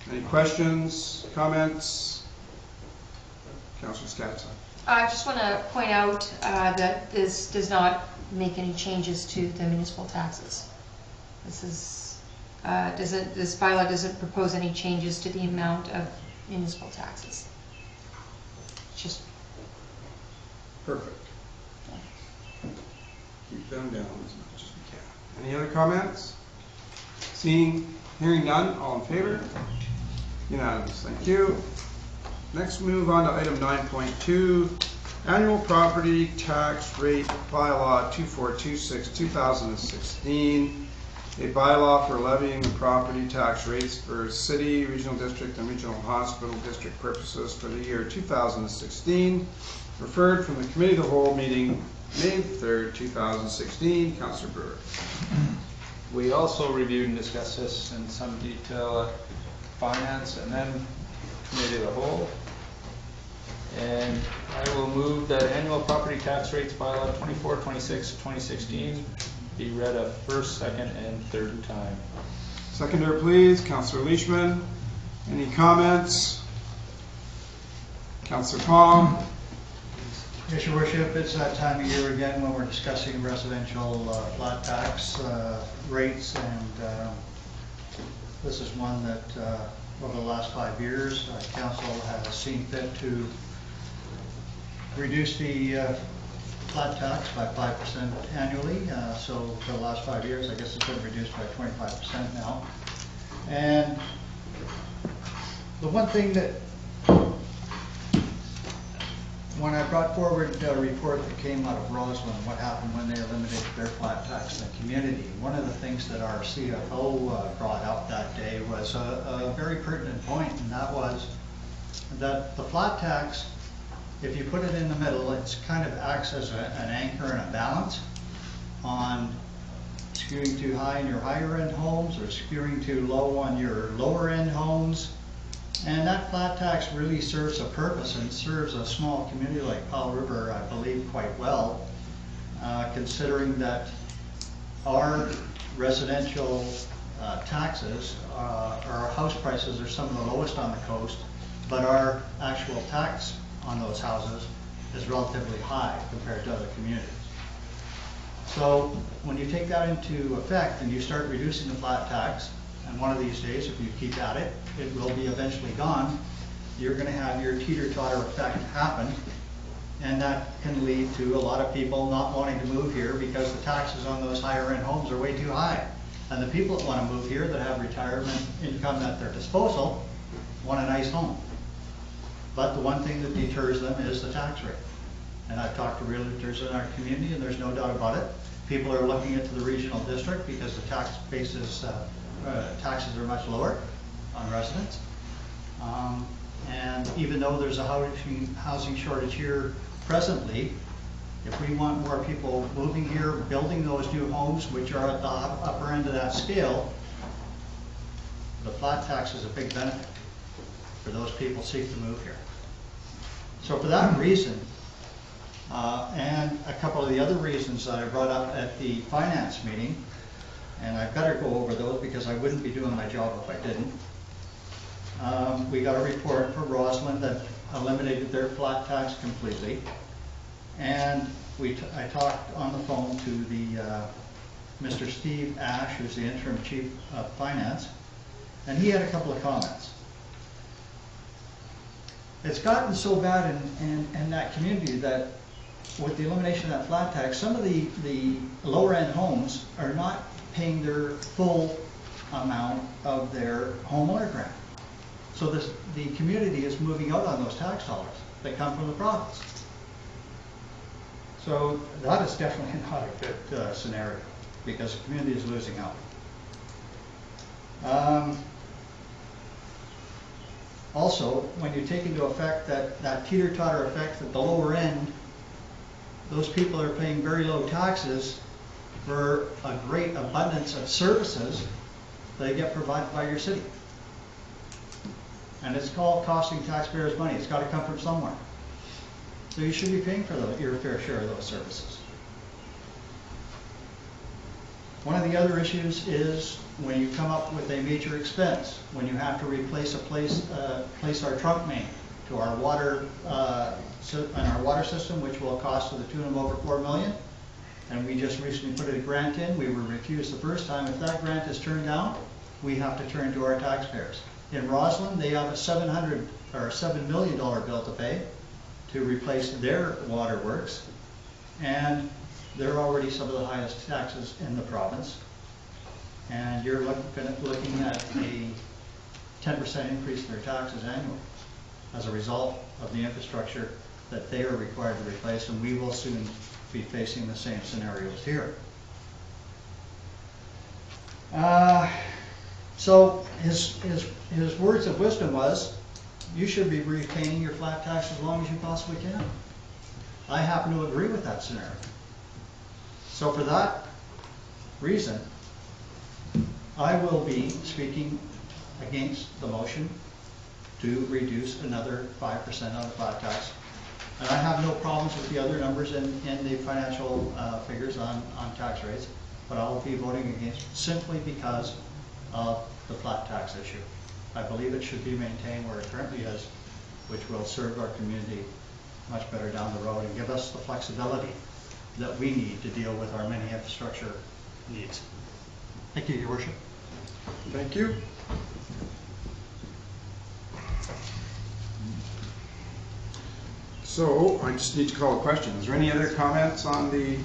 Any questions, comments? Councillor Scatsa. I just want to point out that this does not make any changes to the municipal taxes. This is, this bylaw doesn't propose any changes to the amount of municipal taxes. It's just Perfect. Keep them down as much as we can. Any other comments? Hearing none, all in favor? Unanimous, thank you. Next, move on to item 9.2, annual property tax rate bylaw 2426-2016. A bylaw for levying the property tax rates for city, regional district, and regional hospital district purposes for the year 2016. Referred from the Committee of the Whole meeting May 3rd, 2016. Councillor Brewer. We also reviewed and discussed this in some detail at Finance and then Committee of the Whole. And I will move that annual property tax rates bylaw 2426-2016 be read a first, second, and third time. Seconder, please. Councillor Leishman. Any comments? Councillor Palm. Yes, Your Worship, it's that time of year again when we're discussing residential flat tax rates, and this is one that over the last 5 years, Council has seen fit to reduce the flat tax by 5% annually. So for the last 5 years, I guess it's been reduced by 25% now. And the one thing that, when I brought forward a report that came out of Roslyn, what happened when they eliminated their flat tax in the community, one of the things that our CFO brought out that day was a very pertinent point, and that was that the flat tax, if you put it in the middle, it's kind of acts as an anchor and a balance on skewing too high in your higher end homes or skewing too low on your lower end homes. And that flat tax really serves a purpose, and serves a small community like Powell River, I believe, quite well, considering that our residential taxes, our house prices are some of the lowest on the coast, but our actual tax on those houses is relatively high compared to other communities. So when you take that into effect and you start reducing the flat tax, and one of these days, if you keep at it, it will be eventually gone, you're going to have your teeter-totter effect happen, and that can lead to a lot of people not wanting to move here because the taxes on those higher end homes are way too high. And the people that want to move here that have retirement income at their disposal want a nice home. But the one thing that deters them is the tax rate. And I've talked to realtors in our community, and there's no doubt about it. People are looking into the regional district because the tax basis, taxes are much lower on residents. And even though there's a housing shortage here presently, if we want more people moving here, building those new homes, which are at the upper end of that scale, the flat tax is a big benefit for those people seeking to move here. So for that reason, and a couple of the other reasons that I brought up at the finance meeting, and I better go over those because I wouldn't be doing my job if I didn't. We got a report from Roslyn that eliminated their flat tax completely, and I talked on the phone to the Mr. Steve Ash, who's the interim chief of finance, and he had a couple of comments. It's gotten so bad in that community that with the elimination of that flat tax, some of the lower end homes are not paying their full amount of their homeowner grant. So the community is moving out on those tax dollars that come from the province. So that is definitely not a good scenario because the community is losing out. Also, when you take into effect that teeter-totter effect at the lower end, those people are paying very low taxes for a great abundance of services they get provided by your city. And it's called costing taxpayers money. It's got to come from somewhere. So you should be paying for your fair share of those services. One of the other issues is when you come up with a major expense, when you have to replace place our trunk main to our water, and our water system, which will cost to the tune of over $4 million. And we just recently put a grant in. We were refused the first time. If that grant is turned down, we have to turn to our taxpayers. In Roslyn, they have a $7 million bill to pay to replace their waterworks, and they're already some of the highest taxes in the province. And you're looking at a 10% increase in their taxes annually as a result of the infrastructure that they are required to replace, and we will soon be facing the same scenarios here. So his words of wisdom was, you should be repaying your flat tax as long as you possibly can. I happen to agree with that scenario. So for that reason, I will be speaking against the motion to reduce another 5% on the flat tax. And I have no problems with the other numbers in the financial figures on tax rates, but I will be voting against simply because of the flat tax issue. I believe it should be maintained where it currently is, which will serve our community much better down the road and give us the flexibility that we need to deal with our many infrastructure needs. Thank you, Your Worship. Thank you. So I just need to call a question. Is there any other comments on the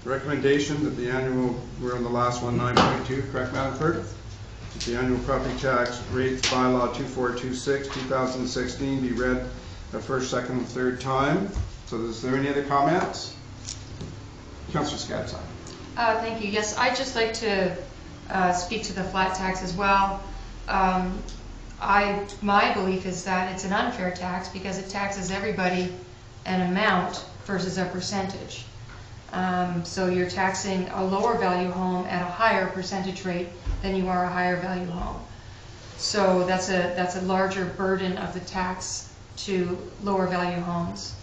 recommendation that the annual, we're on the last one, 9.2, correct, Madam Clerk? That the annual property tax rates bylaw 2426, 2016 be read the first, second, and third time. So is there any other comments? Councillor Scatson. Thank you. Yes, I'd just like to speak to the flat tax as well. My belief is that it's an unfair tax because it taxes everybody an amount versus a percentage. So you're taxing a lower value home at a higher percentage rate than you are a higher value home. So that's a larger burden of the tax to lower value homes.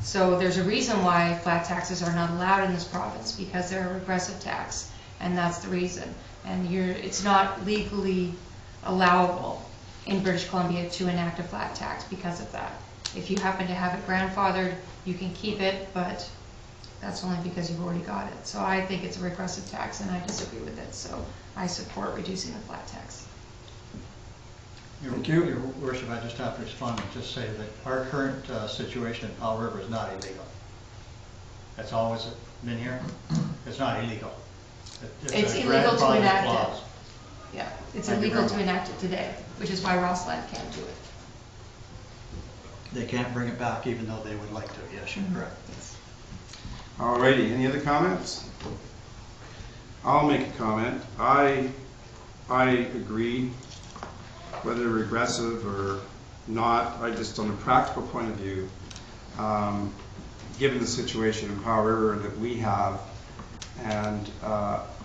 So there's a reason why flat taxes are not allowed in this province, because they're a regressive tax, and that's the reason. And it's not legally allowable in British Columbia to enact a flat tax because of that. If you happen to have it grandfathered, you can keep it, but that's only because you've already got it. So I think it's a regressive tax, and I disagree with it. So I support reducing the flat tax. Thank you. Your Worship, I just have to respond and just say that our current situation in Powell River is not illegal. That's always been here. It's not illegal. It's illegal to enact clause. it. Yeah, it's illegal to enact it today, which is why Rossland can't do it. They can't bring it back even though they would like to. Yes, you're correct. Yes. Alrighty, any other comments? I'll make a comment. I agree, whether regressive or not, I just, on a practical point of view, given the situation in Powell River that we have, and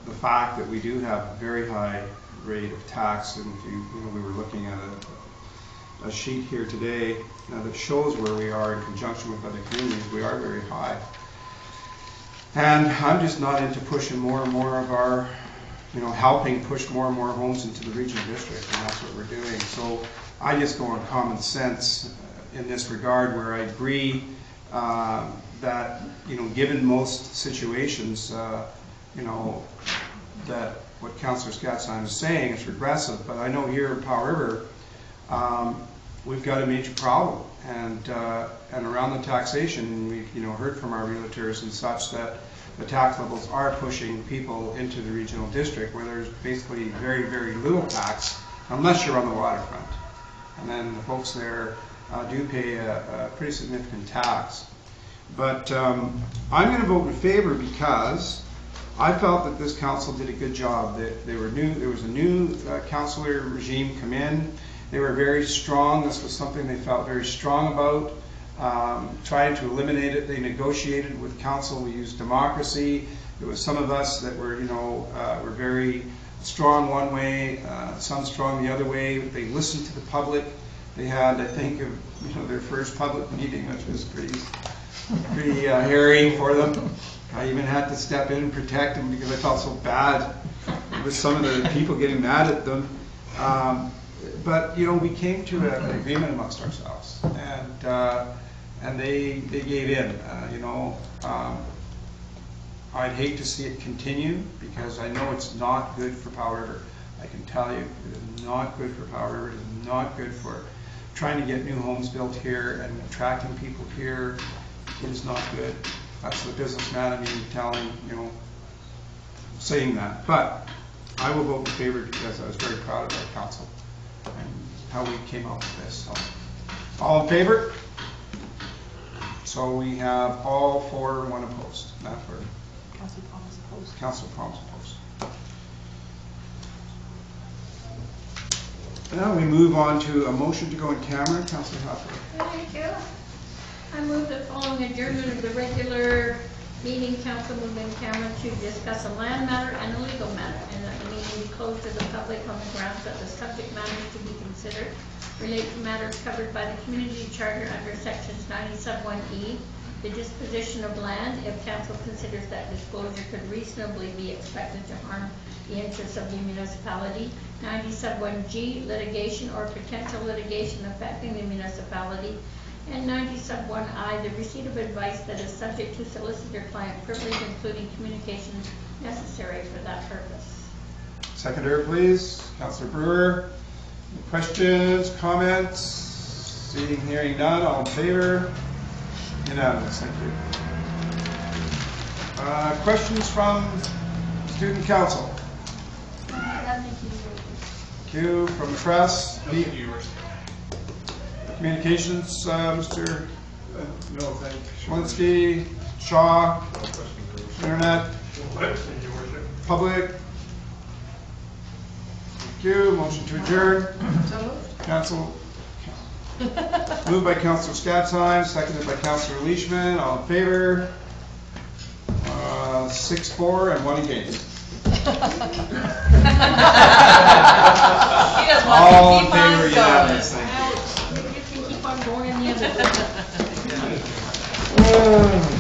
the fact that we do have a very high rate of tax, and if you know, we were looking at a sheet here today that shows where we are in conjunction with other communities, we are very high. And I'm just not into pushing more and more of our, helping push more and more homes into the regional district, and that's what we're doing. So I just go on common sense in this regard, where I agree that, given most situations, that what Councillor Scatson is saying is regressive, but I know here in Powell River, we've got a major problem, and around the taxation, we've heard from our realtors and such that the tax levels are pushing people into the regional district, where there's basically very, very little tax, unless you're on the waterfront. And then the folks there do pay a pretty significant tax. But I'm going to vote in favor because I felt that this council did a good job. That there was a new councillor regime come in. They were very strong. This was something they felt very strong about. Trying to eliminate it. They negotiated with council. We used democracy. There was some of us that were, were very strong one way, some strong the other way. They listened to the public. They had, I think, their first public meeting, which was pretty hairy for them. I even had to step in and protect them because I felt so bad with some of the people getting mad at them. but, you know, we came to an agreement amongst ourselves, and they gave in, you know. I'd hate to see it continue, because I know it's not good for Powell River. I can tell you, it is not good for Powell River. It is not good for trying to get new homes built here and attracting people here. It is not good. That's the businessman in me telling, you know, saying that. But I will vote in favor because I was very proud of our council and how we came up with this. So, all in favor? So we have all 4, 1 opposed. That's where Councillor Palmer's opposed. Councillor Palmer's opposed. Now we move on to a motion to go in camera. Councillor Hathaway. Thank you. I move the following adjournment of the regular meeting, council move in camera to discuss a land matter and a legal matter, and that the meeting be closed to the public on the grounds that the subject matters to be considered relate to matters covered by the community charter under sections 97(1)(e), the disposition of land, if council considers that disclosure could reasonably be expected to harm the interests of the municipality, 97(1)(g), litigation or potential litigation affecting the municipality, and 97(1)(i), the receipt of advice that is subject to solicitor-client privilege, including communications necessary for that purpose. Seconder, please. Councillor Brewer. Any questions, comments? Seeing, hearing none, all in favor? Unanimous, thank you. Questions from student council? Thank you. From the press? Communications, Mr. No, thank you. Schwinski, Shaw, Internet, public. Thank you. Motion to adjourn. So moved. Council. Moved by Councillor Skatsheim, seconded by Councillor Leishman. All in favor? 6-4 and 1 against. All in favor, unanimous. Thank you. You can keep on going in the other. Oh.